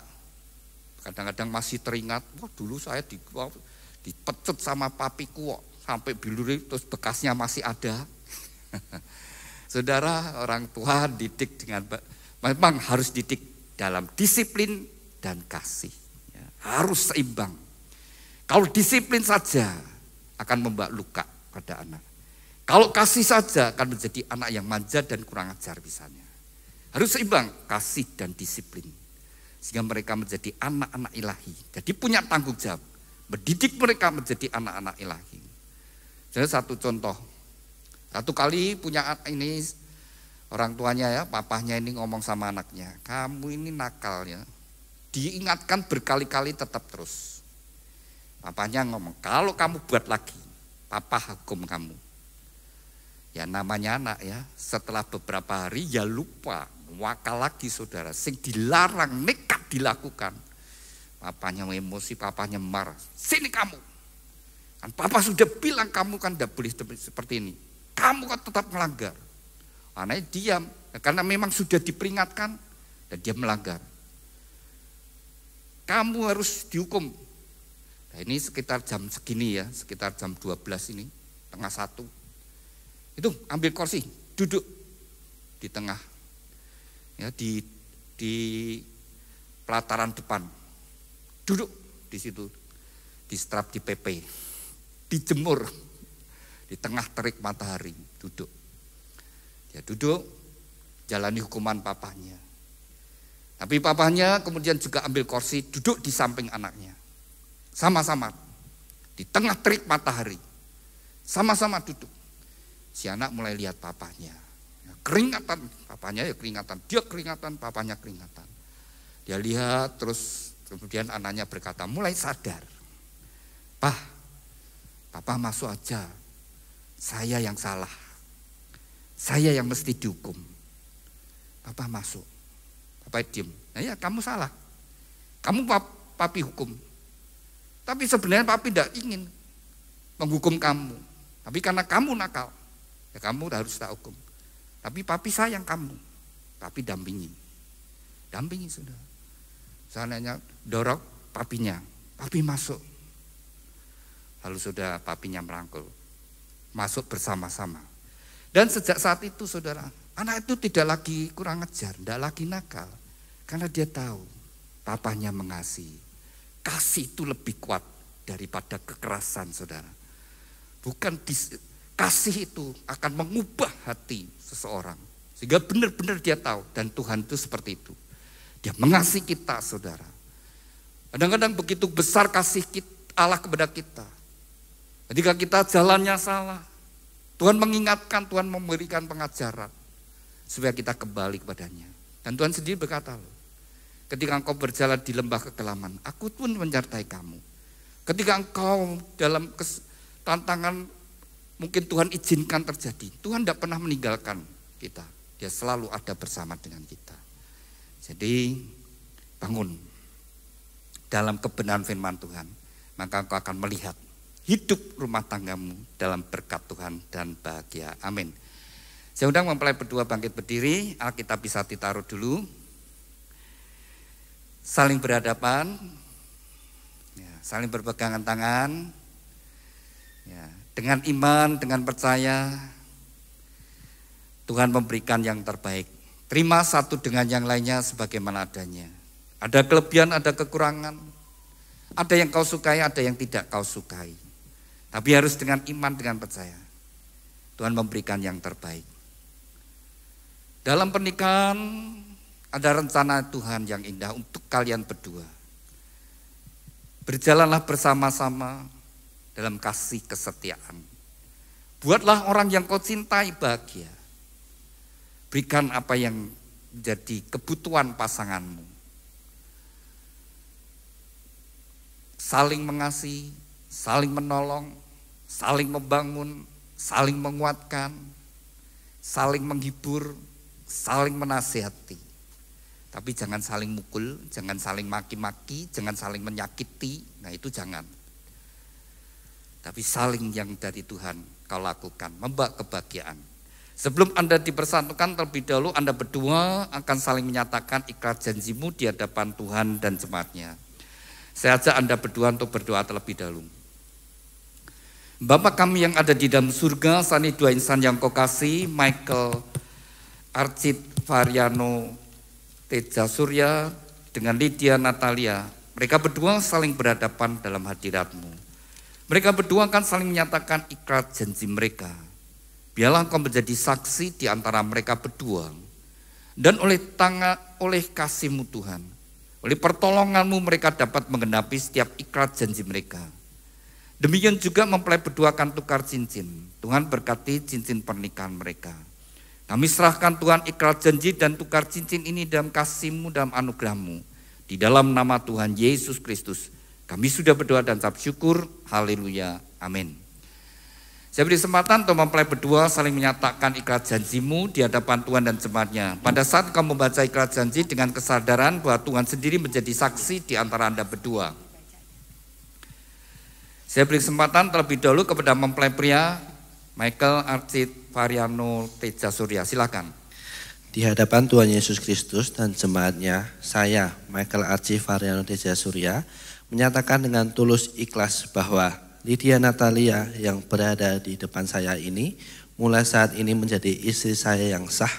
kadang-kadang masih teringat, wah dulu saya dipecut sama papiku kok, sampai biluri terus bekasnya masih ada. Saudara, orang tua didik dengan, memang harus didik dalam disiplin dan kasih. Ya, harus seimbang. Kalau disiplin saja akan membawa luka pada anak. Kalau kasih saja akan menjadi anak yang manja dan kurang ajar misalnya. Harus seimbang kasih dan disiplin. Sehingga mereka menjadi anak-anak ilahi. Jadi punya tanggung jawab. Mendidik mereka menjadi anak-anak ilahi. Jadi satu contoh. Satu kali punya ini orang tuanya ya, papahnya ini ngomong sama anaknya. Kamu ini nakal ya. Diingatkan berkali-kali tetap terus. Papahnya ngomong, kalau kamu buat lagi, papa hukum kamu. Ya namanya anak ya, setelah beberapa hari ya lupa, wakal lagi saudara, sing dilarang nekat dilakukan. Papanya emosi, papanya marah, sini kamu. Kan papa sudah bilang kamu kan tidak boleh seperti ini. Kamu kan tetap melanggar. Anaknya diam, karena memang sudah diperingatkan, dan dia melanggar, kamu harus dihukum. Nah, ini sekitar jam segini ya, sekitar jam 12 ini, tengah 1. Itu ambil kursi, duduk di tengah, ya di pelataran depan, duduk di situ, di strap, di PP, dijemur di tengah terik matahari, duduk. Dia duduk, jalani hukuman papahnya. Tapi papahnya kemudian juga ambil kursi, duduk di samping anaknya. Sama-sama di tengah terik matahari, sama-sama duduk. Si anak mulai lihat papahnya, keringatan, papahnya ya keringatan, dia keringatan, papahnya keringatan. Dia lihat terus, kemudian anaknya berkata, mulai sadar, Papa masuk aja, saya yang salah, saya yang mesti dihukum. Papa masuk, Papa diem. Nah ya kamu salah, kamu papi hukum. Tapi sebenarnya papi tidak ingin menghukum kamu. Tapi karena kamu nakal, ya kamu harus tak hukum. Tapi papi sayang kamu, papi dampingi sudah. Seandainya dorong papinya, papi masuk. Lalu sudah papinya merangkul, masuk bersama-sama. Dan sejak saat itu saudara, anak itu tidak lagi kurang ajar, tidak lagi nakal. Karena dia tahu papanya mengasihi. Kasih itu lebih kuat daripada kekerasan saudara. Bukan kasih itu akan mengubah hati seseorang. Sehingga benar-benar dia tahu, dan Tuhan itu seperti itu. Dia mengasihi kita saudara. Kadang-kadang begitu besar kasih Allah kepada kita. Ketika kita jalannya salah, Tuhan mengingatkan, Tuhan memberikan pengajaran supaya kita kembali kepadanya. Dan Tuhan sendiri berkata, ketika engkau berjalan di lembah kekelaman, aku pun menyertai kamu. Ketika engkau dalam tantangan mungkin Tuhan izinkan terjadi, Tuhan tidak pernah meninggalkan kita. Dia selalu ada bersama dengan kita. Jadi bangun dalam kebenaran firman Tuhan, maka engkau akan melihat hidup rumah tanggamu dalam berkat Tuhan dan bahagia. Amin. Saya undang mempelai berdua bangkit berdiri, Alkitab bisa ditaruh dulu. Saling berhadapan, ya, saling berpegangan tangan, ya, dengan iman, dengan percaya, Tuhan memberikan yang terbaik. Terima satu dengan yang lainnya sebagaimana adanya. Ada kelebihan, ada kekurangan, ada yang kau sukai, ada yang tidak kau sukai. Tapi harus dengan iman, dengan percaya. Tuhan memberikan yang terbaik. Dalam pernikahan ada rencana Tuhan yang indah untuk kalian berdua. Berjalanlah bersama-sama dalam kasih kesetiaan. Buatlah orang yang kau cintai bahagia. Berikan apa yang menjadi kebutuhan pasanganmu. Saling mengasihi, saling menolong, saling membangun, saling menguatkan, saling menghibur, saling menasihati. Tapi jangan saling mukul, jangan saling maki-maki, jangan saling menyakiti. Nah itu jangan. Tapi saling yang dari Tuhan kau lakukan, membawa kebahagiaan. Sebelum Anda dipersatukan terlebih dahulu, Anda berdua akan saling menyatakan ikrar janjimu di hadapan Tuhan dan jemaatnya. Saya ajak Anda berdua untuk berdoa terlebih dahulu. Bapa kami yang ada di dalam surga, saat ini dua insan yang kau kasih, Michael Archit Variano Teja Surya dengan Lydia Natalia, mereka berdua saling berhadapan dalam hadirat-Mu. Mereka berdua akan saling menyatakan ikrar janji mereka. Biarlah Engkau menjadi saksi di antara mereka berdua. Dan oleh kasih-Mu Tuhan, oleh pertolongan-Mu mereka dapat menggenapi setiap ikrar janji mereka. Demikian juga mempelai berdua akan tukar cincin. Tuhan berkati cincin pernikahan mereka. Kami serahkan Tuhan ikrar janji dan tukar cincin ini dalam kasih-Mu, dalam anugerah-Mu. Di dalam nama Tuhan Yesus Kristus, kami sudah berdoa dan ucap syukur. Haleluya. Amin. Saya beri kesempatan untuk mempelai berdua saling menyatakan ikrar janji-Mu di hadapan Tuhan dan jemaatnya. Pada saat kamu membaca ikrar janji dengan kesadaran bahwa Tuhan sendiri menjadi saksi di antara Anda berdua. Saya beri kesempatan terlebih dahulu kepada mempelai pria Michael Archit Variano Teja Surya. Silakan. Di hadapan Tuhan Yesus Kristus dan jemaatnya, saya, Michael Archie Variano Teja Surya, menyatakan dengan tulus ikhlas bahwa Lydia Natalia yang berada di depan saya ini, mulai saat ini menjadi istri saya yang sah.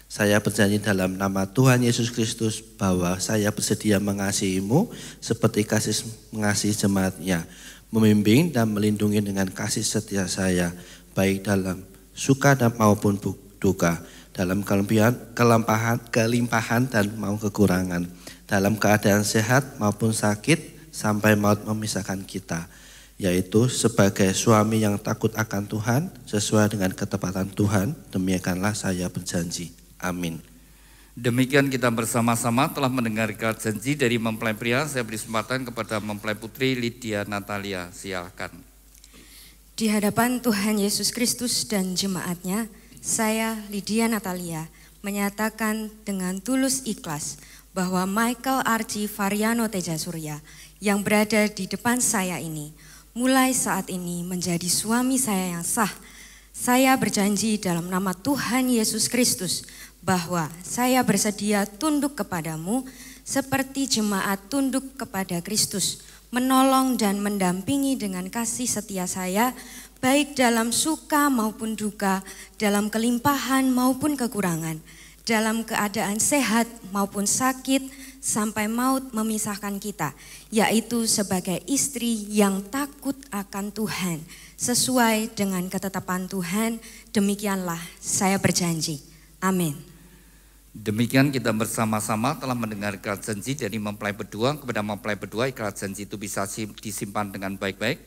Saya berjanji dalam nama Tuhan Yesus Kristus bahwa saya bersedia mengasihimu seperti kasih mengasihi jemaatnya, membimbing dan melindungi dengan kasih setia saya, baik dalam suka dan maupun duka, dalam kelimpahan dan mau kekurangan, dalam keadaan sehat maupun sakit sampai maut memisahkan kita, yaitu sebagai suami yang takut akan Tuhan sesuai dengan ketepatan Tuhan. Demikianlah saya berjanji. Amin. Demikian kita bersama-sama telah mendengarkan janji dari mempelai pria. Saya beri kesempatan kepada mempelai putri Lydia Natalia. Silakan. Di hadapan Tuhan Yesus Kristus dan jemaatnya, saya, Lydia Natalia, menyatakan dengan tulus ikhlas bahwa Michael Archie Variano Teja Surya yang berada di depan saya ini, mulai saat ini menjadi suami saya yang sah. Saya berjanji dalam nama Tuhan Yesus Kristus bahwa saya bersedia tunduk kepadamu seperti jemaat tunduk kepada Kristus, menolong dan mendampingi dengan kasih setia saya, baik dalam suka maupun duka, dalam kelimpahan maupun kekurangan, dalam keadaan sehat maupun sakit, sampai maut memisahkan kita, yaitu sebagai istri yang takut akan Tuhan, sesuai dengan ketetapan Tuhan. Demikianlah saya berjanji. Amin. Demikian kita bersama-sama telah mendengarkan janji dari mempelai berdua kepada mempelai berdua. Ikrar janji itu bisa disimpan dengan baik-baik.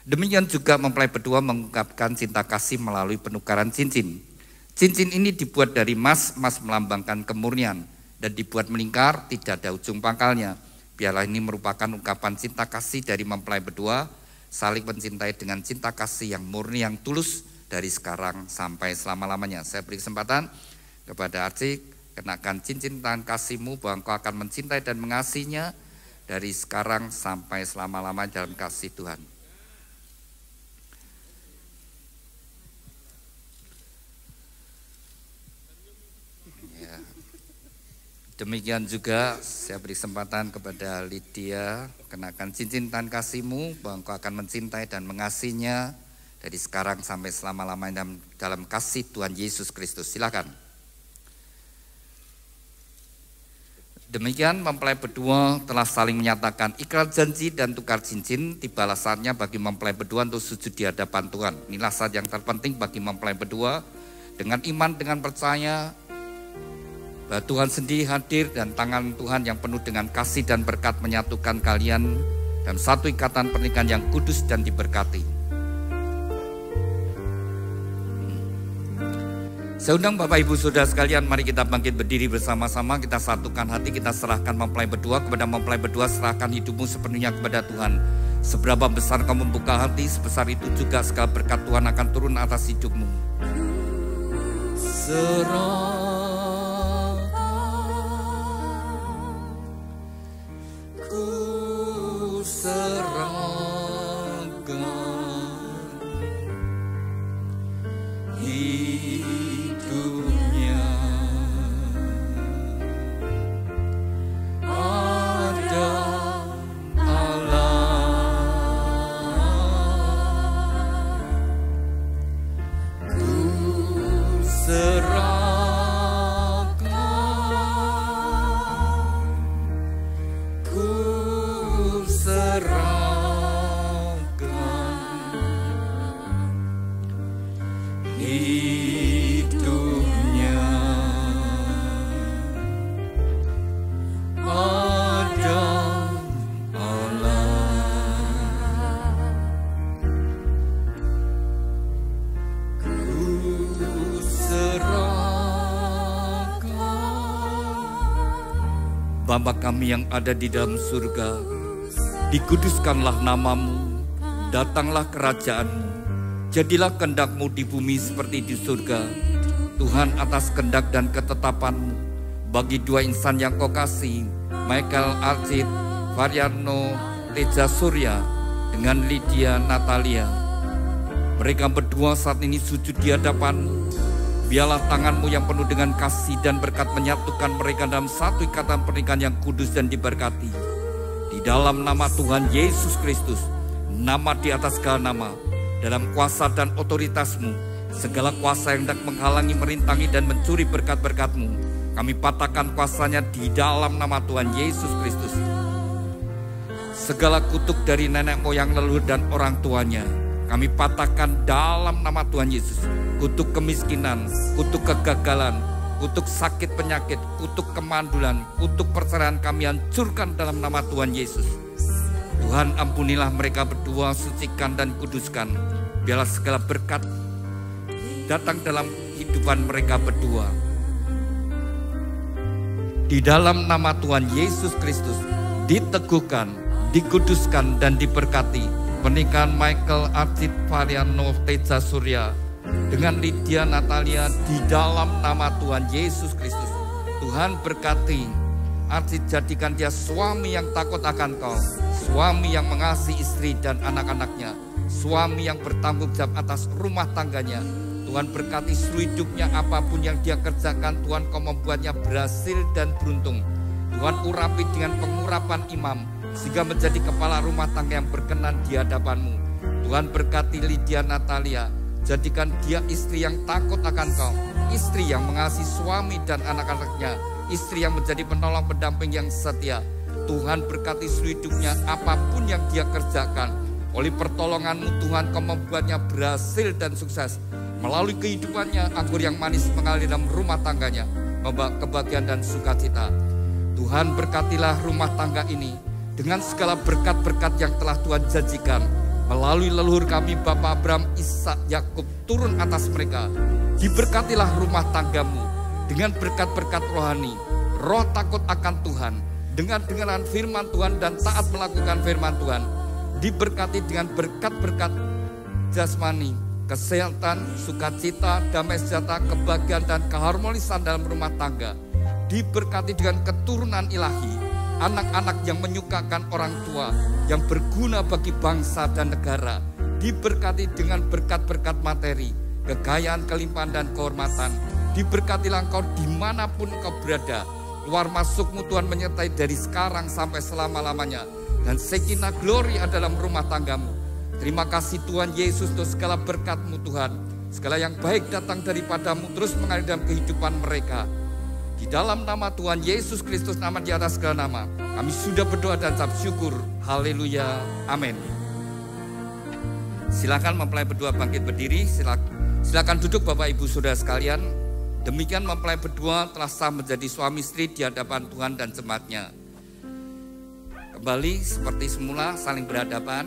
Demikian juga mempelai berdua mengungkapkan cinta kasih melalui penukaran cincin. Cincin ini dibuat dari emas melambangkan kemurnian, dan dibuat melingkar, tidak ada ujung pangkalnya. Biarlah ini merupakan ungkapan cinta kasih dari mempelai berdua, saling mencintai dengan cinta kasih yang murni, yang tulus dari sekarang sampai selama-lamanya. Saya beri kesempatan kepada Archie, kenakan cincin tangan kasihmu bahwa engkau akan mencintai dan mengasihinya dari sekarang sampai selama-lamanya dalam kasih Tuhan. Demikian juga saya beri kesempatan kepada Lydia, kenakan cincin tangan kasihmu bahwa engkau akan mencintai dan mengasihinya dari sekarang sampai selama-lamanya dalam kasih Tuhan Yesus Kristus. Silakan. Demikian mempelai berdua telah saling menyatakan ikrar janji dan tukar cincin. Tibalah saatnya bagi mempelai berdua untuk sujud di hadapan Tuhan. Inilah saat yang terpenting bagi mempelai berdua, dengan iman, dengan percaya bahwa Tuhan sendiri hadir dan tangan Tuhan yang penuh dengan kasih dan berkat menyatukan kalian dalam satu ikatan pernikahan yang kudus dan diberkati. Saya undang Bapak Ibu Saudara sekalian, mari kita bangkit berdiri bersama-sama, kita satukan hati, kita serahkan mempelai berdua kepada mempelai berdua, serahkan hidupmu sepenuhnya kepada Tuhan. Seberapa besar kamu membuka hati, sebesar itu juga segala berkat Tuhan akan turun atas hidupmu. Bapa kami yang ada di dalam surga, dikuduskanlah namamu, datanglah kerajaanmu, jadilah kehendak-mu di bumi seperti di surga. Tuhan, atas kehendak dan ketetapan-mu, bagi dua insan yang kau kasih, Michael Archie Variano Teja Surya dengan Lydia Natalia, mereka berdua saat ini sujud di hadapan-mu. Biarlah tanganmu yang penuh dengan kasih dan berkat menyatukan mereka dalam satu ikatan pernikahan yang kudus dan diberkati. Di dalam nama Tuhan Yesus Kristus, nama di atas segala nama, dalam kuasa dan otoritasmu, segala kuasa yang hendak menghalangi, merintangi dan mencuri berkat-berkatmu, kami patahkan kuasanya di dalam nama Tuhan Yesus Kristus. Segala kutuk dari nenek moyang, leluhur dan orang tuanya, kami patahkan dalam nama Tuhan Yesus. Kutuk kemiskinan, kutuk kegagalan, kutuk sakit penyakit, kutuk kemandulan, kutuk perceraian kami hancurkan dalam nama Tuhan Yesus. Tuhan, ampunilah mereka berdua, sucikan dan kuduskan. Biarlah segala berkat datang dalam kehidupan mereka berdua. Di dalam nama Tuhan Yesus Kristus, diteguhkan, dikuduskan dan diberkati pernikahan Michael Archie Variano Teja Surya dengan Lydia Natalia di dalam nama Tuhan Yesus Kristus. Tuhan berkati Archie, jadikan dia suami yang takut akan Kau, suami yang mengasihi istri dan anak-anaknya, suami yang bertanggung jawab atas rumah tangganya. Tuhan berkati seluruh hidupnya, apapun yang dia kerjakan, Tuhan Kau membuatnya berhasil dan beruntung. Tuhan urapi dengan pengurapan imam, sehingga menjadi kepala rumah tangga yang berkenan di hadapan-Mu. Tuhan berkati Lydia Natalia, jadikan dia istri yang takut akan Kau, istri yang mengasihi suami dan anak-anaknya, istri yang menjadi penolong pendamping yang setia. Tuhan berkati seluruh hidupnya, apapun yang dia kerjakan, oleh pertolongan-Mu Tuhan Kau membuatnya berhasil dan sukses. Melalui kehidupannya, anggur yang manis mengalir dalam rumah tangganya, membawa kebahagiaan dan sukacita. Tuhan berkatilah rumah tangga ini dengan segala berkat-berkat yang telah Tuhan janjikan. Melalui leluhur kami Bapak Abraham, Ishak, Yakub turun atas mereka. Diberkatilah rumah tanggamu dengan berkat-berkat rohani, roh takut akan Tuhan, dengan dengaran firman Tuhan dan taat melakukan firman Tuhan. Diberkati dengan berkat-berkat jasmani, kesehatan, sukacita, damai sejahtera, kebahagiaan dan keharmonisan dalam rumah tangga. Diberkati dengan keturunan ilahi, anak-anak yang menyukakan orang tua, yang berguna bagi bangsa dan negara. Diberkati dengan berkat-berkat materi, kekayaan, kelimpahan dan kehormatan. Diberkatilah engkau dimanapun engkau berada. Keluar masukmu Tuhan menyertai dari sekarang sampai selama-lamanya. Dan sekinah glory dalam rumah tanggamu. Terima kasih Tuhan Yesus untuk segala berkat-Mu Tuhan. Segala yang baik datang daripada-Mu terus mengalir dalam kehidupan mereka. Di dalam nama Tuhan Yesus Kristus, nama di atas segala nama, kami sudah berdoa dan ucap syukur. Haleluya. Amin. Silakan mempelai berdua bangkit berdiri. Silakan duduk Bapak Ibu Saudara sekalian. Demikian mempelai berdua telah sah menjadi suami istri di hadapan Tuhan dan jemaatnya. Kembali seperti semula saling berhadapan.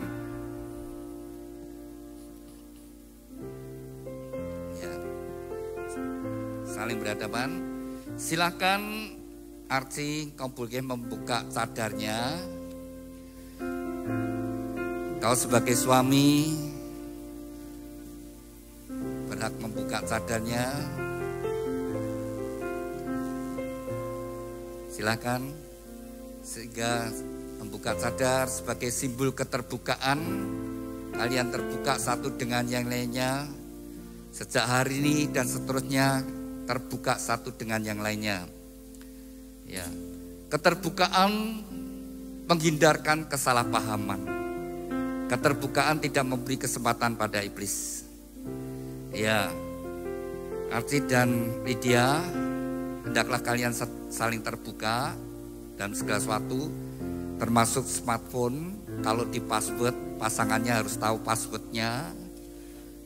Ya. Saling berhadapan. Silakan Archie Kompulke membuka cadarnya. Kau sebagai suami berhak membuka cadarnya. Silakan, sehingga membuka cadar sebagai simbol keterbukaan. Kalian terbuka satu dengan yang lainnya. Sejak hari ini dan seterusnya terbuka satu dengan yang lainnya. Ya, keterbukaan menghindarkan kesalahpahaman. Keterbukaan tidak memberi kesempatan pada iblis. Ya, Archie dan Lydia, hendaklah kalian saling terbuka dalam segala sesuatu, termasuk smartphone. Kalau di password, pasangannya harus tahu passwordnya.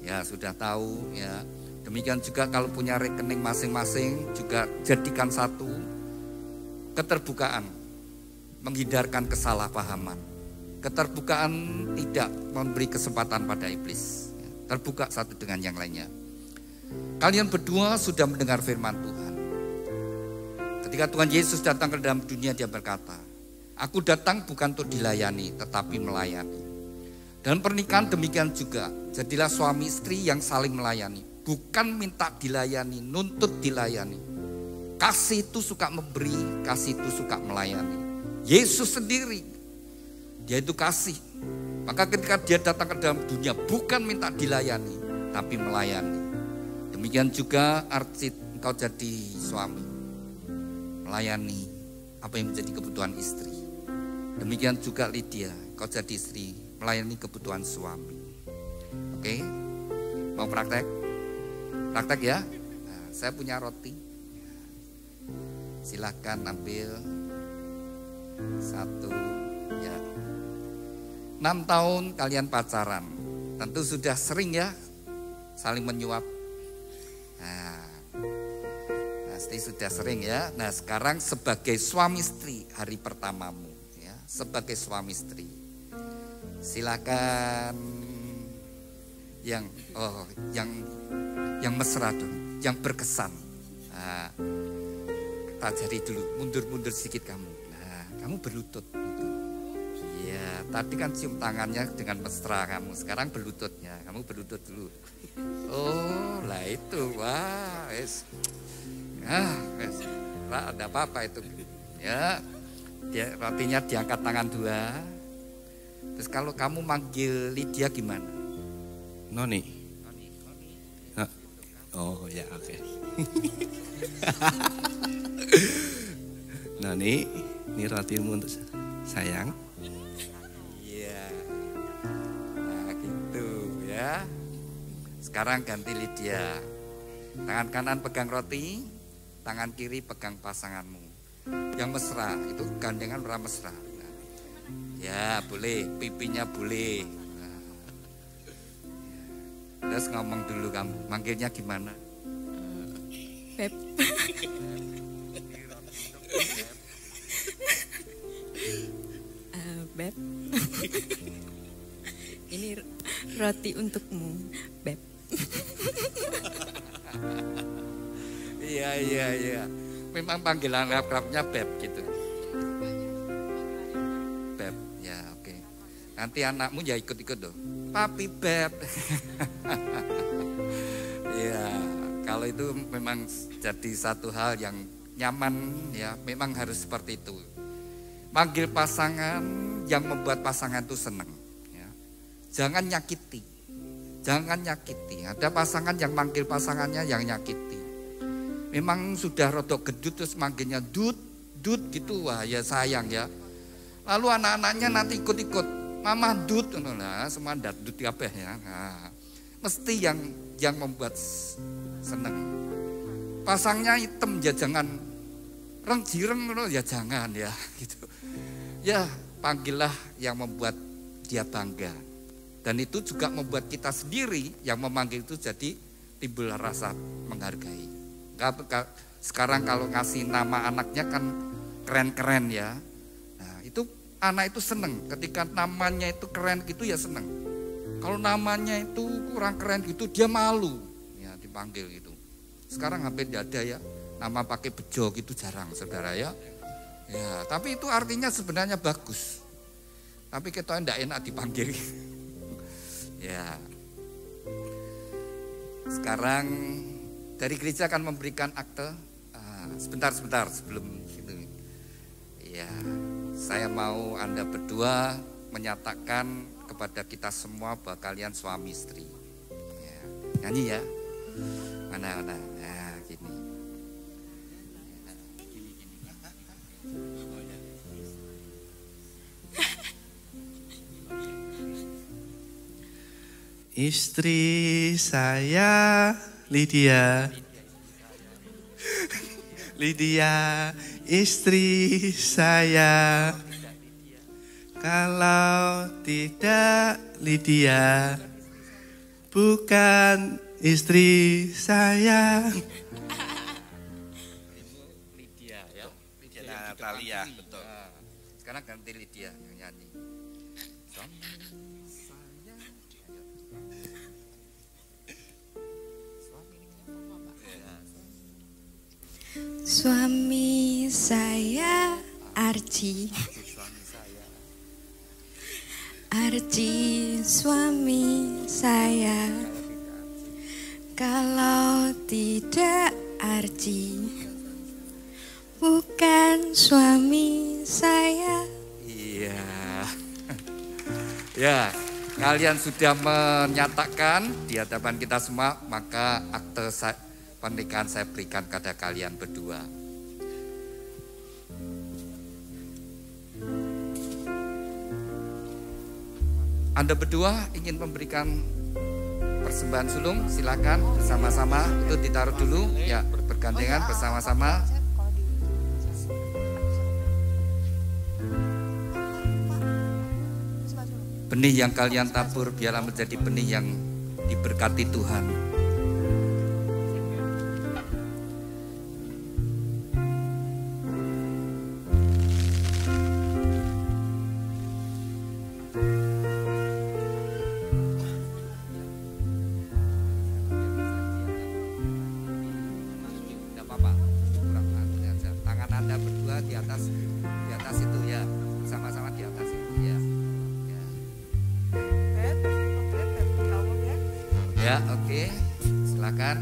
Ya, sudah tahu ya. Demikian juga kalau punya rekening masing-masing juga jadikan satu. Keterbukaan menghindarkan kesalahpahaman. Keterbukaan tidak memberi kesempatan pada iblis. Terbuka satu dengan yang lainnya. Kalian berdua sudah mendengar firman Tuhan. Ketika Tuhan Yesus datang ke dalam dunia, dia berkata, aku datang bukan untuk dilayani, tetapi melayani. Dan pernikahan demikian juga, jadilah suami istri yang saling melayani. Bukan minta dilayani, nuntut dilayani. Kasih itu suka memberi, kasih itu suka melayani. Yesus sendiri, dia itu kasih. Maka ketika dia datang ke dalam dunia, bukan minta dilayani, tapi melayani. Demikian juga Archie, engkau jadi suami, melayani apa yang menjadi kebutuhan istri. Demikian juga Lydia, engkau jadi istri, melayani kebutuhan suami. Oke, mau praktek? Praktek ya. Nah, saya punya roti. Silahkan ambil satu ya. 6 tahun kalian pacaran, tentu sudah sering ya saling menyuap. Nah, pasti sudah sering ya. Nah, sekarang sebagai suami istri hari pertamamu ya, sebagai suami istri. Silakan yang mesra dong, yang berkesan. Nah, kita jadi dulu, mundur sedikit kamu. Nah, kamu berlutut. Ya, tadi kan cium tangannya dengan mesra kamu, sekarang berlututnya, kamu berlutut dulu. Oh, lah itu, wah, ada apa-apa itu, ya, rotinya diangkat tangan 2. Terus kalau kamu manggil Lydia gimana? Noni. Oh ya, oke. Noni, ini rotimu untuk sayang. Ya. Sekarang ganti Lydia. Tangan kanan pegang roti, tangan kiri pegang pasanganmu. Yang mesra, itu gandengan mesra. Nah, ya boleh, pipinya boleh. Nah, terus ngomong dulu kamu, manggilnya gimana? Beb. Beb. Ini roti untukmu, Beb. Iya. Memang panggilan akrabnya Beb gitu. Beb, ya oke. Nanti anakmu ya ikut-ikut dong. Papi Beb. Ya, kalau itu memang jadi satu hal yang nyaman ya, memang harus seperti itu. Manggil pasangan yang membuat pasangan itu senang. Jangan nyakiti. Ada pasangan yang manggil pasangannya yang nyakiti. Memang sudah rodok gedut terus manggilnya dut gitu, wah ya sayang ya. Lalu anak-anaknya nanti ikut-ikut, mama dut, nah, semua dut kabeh ya. Nah, mesti yang membuat seneng. Pasangnya hitam ya jangan jireng ya jangan ya gitu. Ya panggillah yang membuat dia bangga. Dan itu juga membuat kita sendiri yang memanggil itu jadi timbul rasa menghargai. Sekarang kalau ngasih nama anaknya kan keren-keren ya. Nah itu anak itu seneng. Ketika namanya itu keren gitu ya seneng. Kalau namanya itu kurang keren gitu dia malu ya dipanggil gitu. Sekarang hampir tidak ada ya. Nama pakai bejo gitu jarang saudara ya. Ya tapi itu artinya sebenarnya bagus. Tapi kita tidak enak dipanggil. Ya, sekarang dari gereja akan memberikan akte. Sebentar sebelum itu. Ya, saya mau Anda berdua menyatakan kepada kita semua bahwa kalian suami istri. Ya, nyanyi ya. Mana. Nah, gini. Istri saya Lydia. Lydia, istri saya. Kalau tidak Lydia, bukan istri saya. Lydia ya. Lydia Natalia, betul. Sekarang ganti Lydia yang nyanyi. Suami saya Archie. Archie suami saya. Kalau tidak Archie, bukan suami saya. Iya. Ya, kalian sudah menyatakan di hadapan kita semua, maka akte pernikahan saya berikan kepada kalian berdua. Anda berdua ingin memberikan persembahan sulung, silakan bersama-sama. Itu ditaruh dulu, ya, bergandengan bersama-sama. Benih yang kalian tabur biarlah menjadi benih yang diberkati Tuhan. Tangan Anda berdua di atas itu ya, sama-sama di atas itu ya. Ya, oke. Silakan.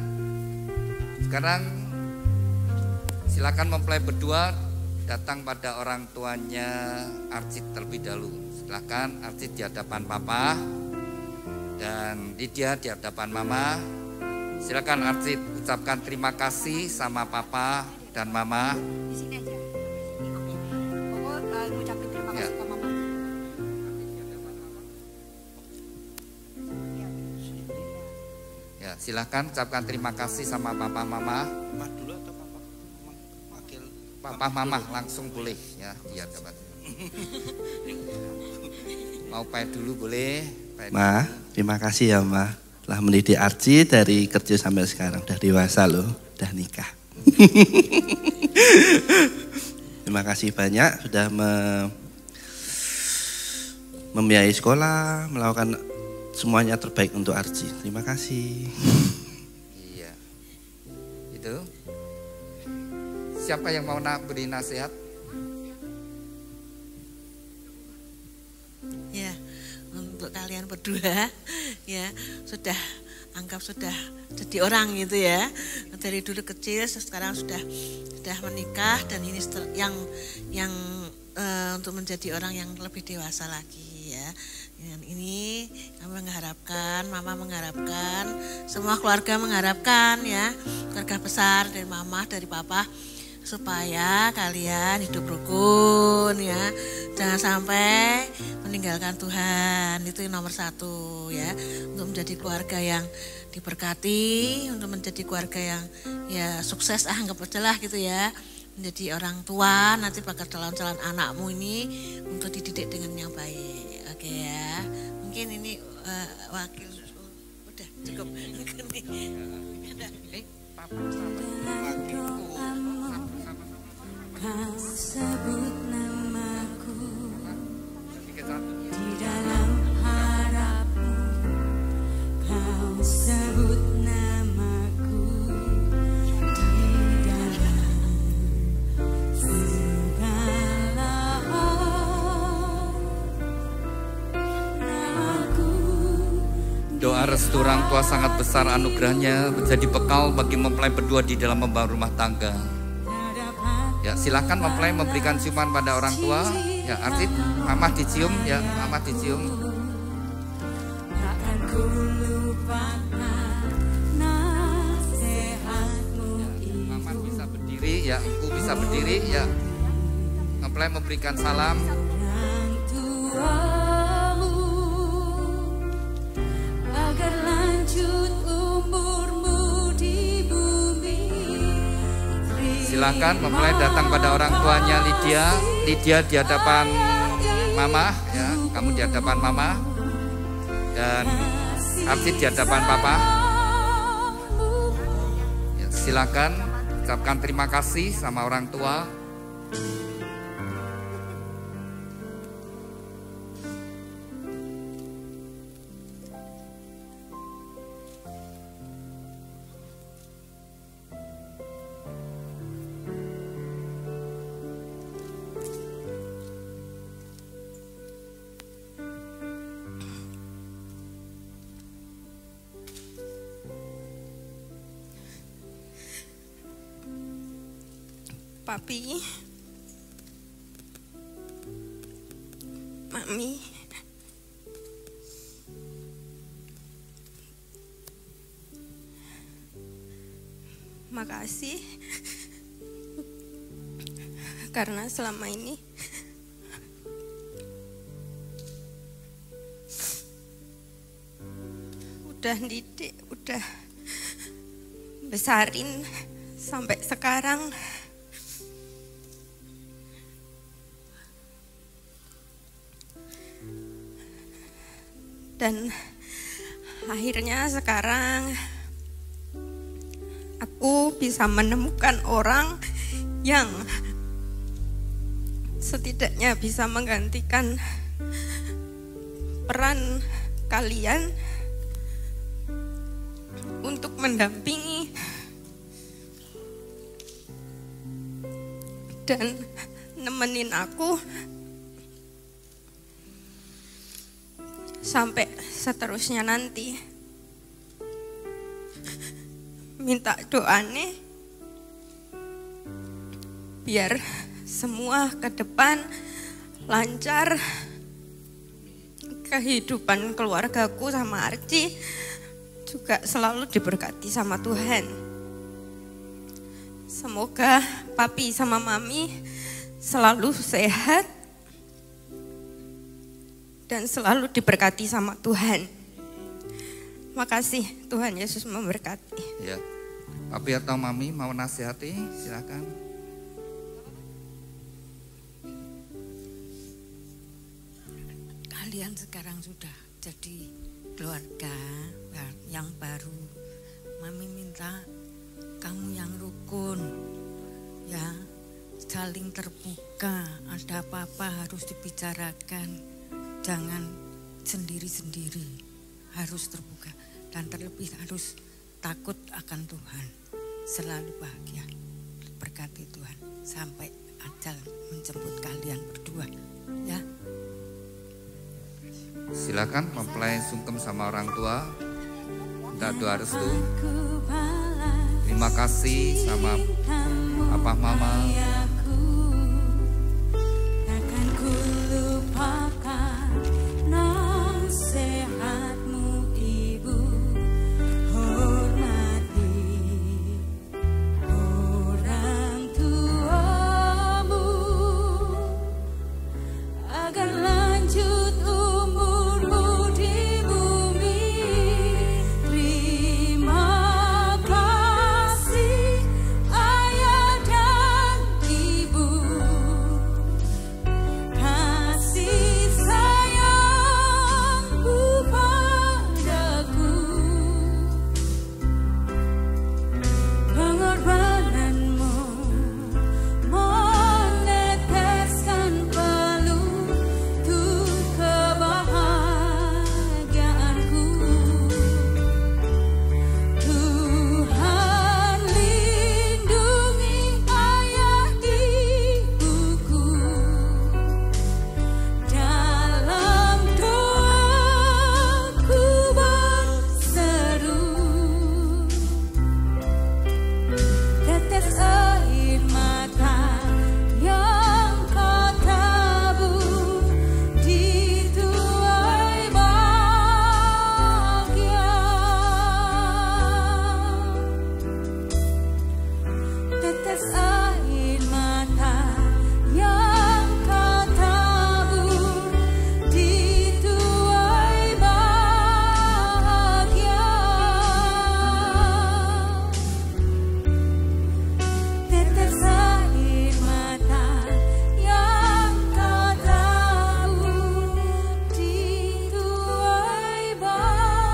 Sekarang silakan mempelai berdua datang pada orang tuanya Archie terlebih dahulu. Silakan Archie di hadapan papa dan Lydia di hadapan mama. Silakan Archie ucapkan terima kasih sama papa dan mama. Di sini aja. Oke. Ngucapin terima kasih ke mama. Ya, silakan ucapkan terima kasih sama papa mama. Mama dulu atau papa? Wakil Papa mama langsung boleh ya di hadapan. Mau pahit dulu boleh. Ma, terima kasih ya Ma, telah mendidik Archie dari kecil sampai sekarang, udah dewasa loh, udah nikah. Terima kasih banyak sudah membiayai sekolah, melakukan semuanya terbaik untuk Archie. Terima kasih. Iya. Itu. Siapa yang mau beri nasihat? Ya, untuk kalian berdua ya sudah anggap sudah jadi orang gitu ya. Dari dulu kecil sekarang sudah menikah dan ini yang untuk menjadi orang yang lebih dewasa lagi ya. Dan ini kami mengharapkan, mama mengharapkan, semua keluarga mengharapkan ya, keluarga besar dari mama, dari papa, supaya kalian hidup rukun ya, jangan sampai meninggalkan Tuhan, itu yang nomor satu ya, untuk menjadi keluarga yang diberkati, untuk menjadi keluarga yang ya sukses, anggap aja lah gitu ya, menjadi orang tua, nanti bakal calon-calon anakmu ini untuk dididik dengan yang baik. Oke ya, mungkin ini wakil udah cukup. Kau sebut namaku di dalam harapmu, kau sebut namaku di dalam segala namaku. Doa restu orang tua sangat besar anugerahnya menjadi bekal bagi mempelai berdua di dalam membangun rumah tangga. Ya, silakan mempelai memberikan ciuman pada orang tua. Ya, Archie, mama dicium ya, mama dicium. Takkan ku lupakan nasihatmu itu. Mama bisa berdiri ya, aku bisa berdiri ya. Mempelai memberikan salam. Orang tuamu agar lanjut umurmu di bumi. Silakan mempelai datang pada orang tuanya Lydia. Lydia di hadapan mama ya, kamu di hadapan mama. Dan Archie di hadapan papa. Ya, silakan ucapkan terima kasih sama orang tua. Papi, Mami, makasih karena selama ini udah didik, udah besarin sampai sekarang. Dan akhirnya sekarang aku bisa menemukan orang yang setidaknya bisa menggantikan peran kalian untuk mendampingi dan nemenin aku sampai seterusnya nanti. Minta doanya biar semua ke depan lancar, kehidupan keluargaku sama Archie juga selalu diberkati sama Tuhan. Semoga papi sama mami selalu sehat dan selalu diberkati sama Tuhan. Makasih, Tuhan Yesus memberkati. Ya, papi atau mami mau nasihati, silakan. Kalian sekarang sudah jadi keluarga yang baru. Mami minta kamu yang rukun, ya, saling terbuka. Ada apa-apa harus dibicarakan, jangan sendiri-sendiri, harus terbuka. Dan terlebih harus takut akan Tuhan, selalu bahagia. Berkati Tuhan sampai ajal menjemput kalian berdua, ya. Silakan mempelai sungkem sama orang tua, minta doa restu. Terima kasih sama Papa Mama. Takkan ku lupakan nasihatmu Ibu, hormati orang tuamu agar lanjut umurmu di bumi. Terima kasih ayah dan ibu, kasih sayangmu padaku, pengorbananmu meneteskan peluh untuk kebahagiaanku. Tuhan lindungi ayah ibuku, dalam doaku berseru. Tetes air mata yang kau tabur dituai bahagia. Tetes air mata yang kau tabur dituai bahagia. Tetes air mata yang kau tabur dituai bahagia.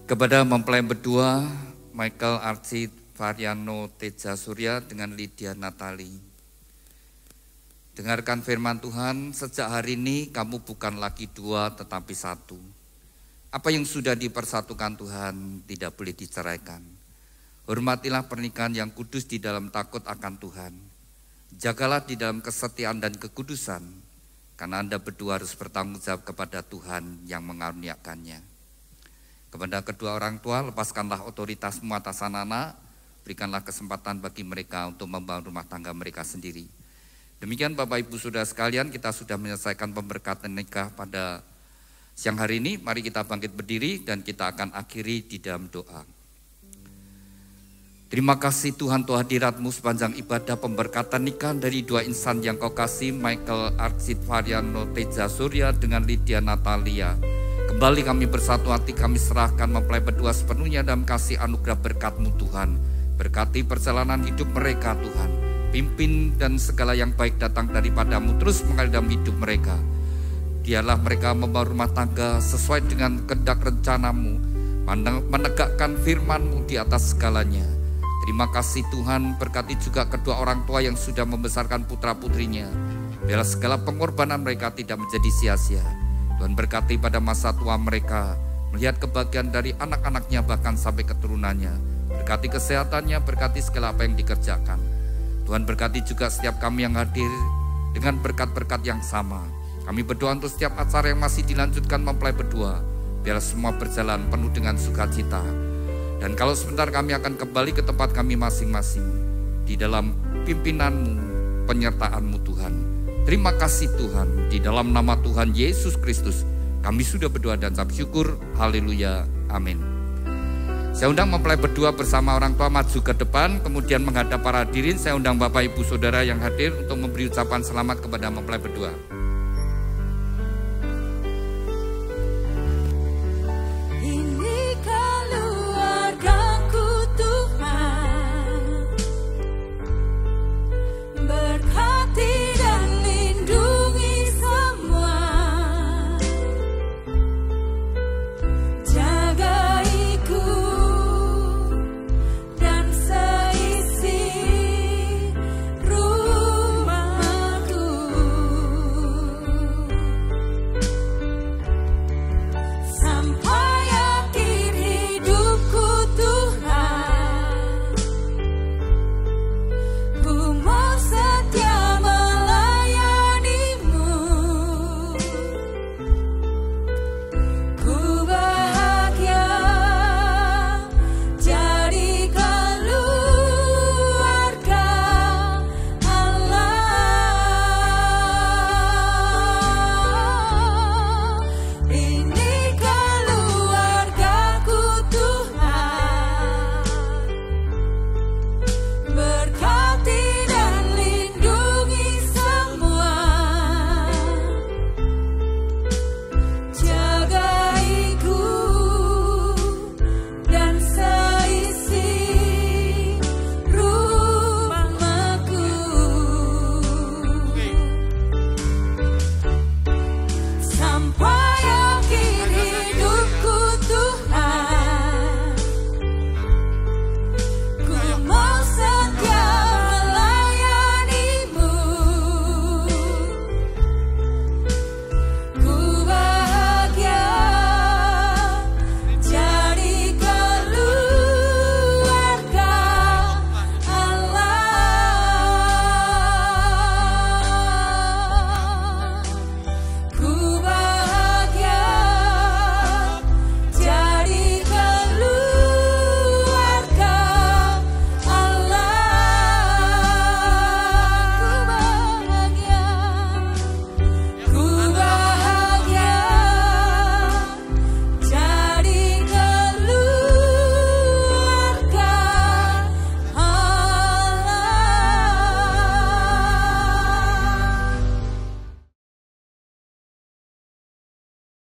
Kepada mempelai berdua, Michael Archie Variano Teja Surya dengan Lydia Natali. Dengarkan firman Tuhan, sejak hari ini kamu bukan lagi dua tetapi satu. Apa yang sudah dipersatukan Tuhan tidak boleh diceraikan. Hormatilah pernikahan yang kudus di dalam takut akan Tuhan. Jagalah di dalam kesetiaan dan kekudusan, karena Anda berdua harus bertanggung jawab kepada Tuhan yang mengaruniakannya. Kepada kedua orang tua, lepaskanlah otoritasmu atas anak-anak, berikanlah kesempatan bagi mereka untuk membangun rumah tangga mereka sendiri. Demikian Bapak Ibu Saudara sekalian, kita sudah menyelesaikan pemberkatan nikah pada siang hari ini. Mari kita bangkit berdiri dan kita akan akhiri di dalam doa. Terima kasih Tuhan untuk hadirat-Mu sepanjang ibadah pemberkatan nikah dari dua insan yang Kau kasih, Michael Archie Variano Teja Surya dengan Lydia Natalia. Kembali kami bersatu hati, kami serahkan mempelai berdua sepenuhnya dalam kasih anugerah berkat-Mu Tuhan. Berkati perjalanan hidup mereka Tuhan. Pimpin dan segala yang baik datang daripada-Mu terus mengalir dalam hidup mereka. Biarlah mereka membangun rumah tangga sesuai dengan kehendak rencana-Mu, menegakkan firman-Mu di atas segalanya. Terima kasih Tuhan, berkati juga kedua orang tua yang sudah membesarkan putra-putrinya. Biarlah segala pengorbanan mereka tidak menjadi sia-sia. Tuhan berkati pada masa tua mereka, melihat kebahagiaan dari anak-anaknya bahkan sampai keturunannya. Berkati kesehatannya, berkati segala apa yang dikerjakan. Tuhan berkati juga setiap kami yang hadir dengan berkat-berkat yang sama. Kami berdoa untuk setiap acara yang masih dilanjutkan mempelai berdua. Biarlah semua berjalan penuh dengan sukacita. Dan kalau sebentar kami akan kembali ke tempat kami masing-masing, di dalam pimpinan-Mu, penyertaan-Mu Tuhan. Terima kasih Tuhan, di dalam nama Tuhan Yesus Kristus, kami sudah berdoa dan ucap syukur. Haleluya, amin. Saya undang mempelai berdua bersama orang tua maju ke depan, kemudian menghadap para hadirin. Saya undang Bapak Ibu Saudara yang hadir untuk memberi ucapan selamat kepada mempelai berdua.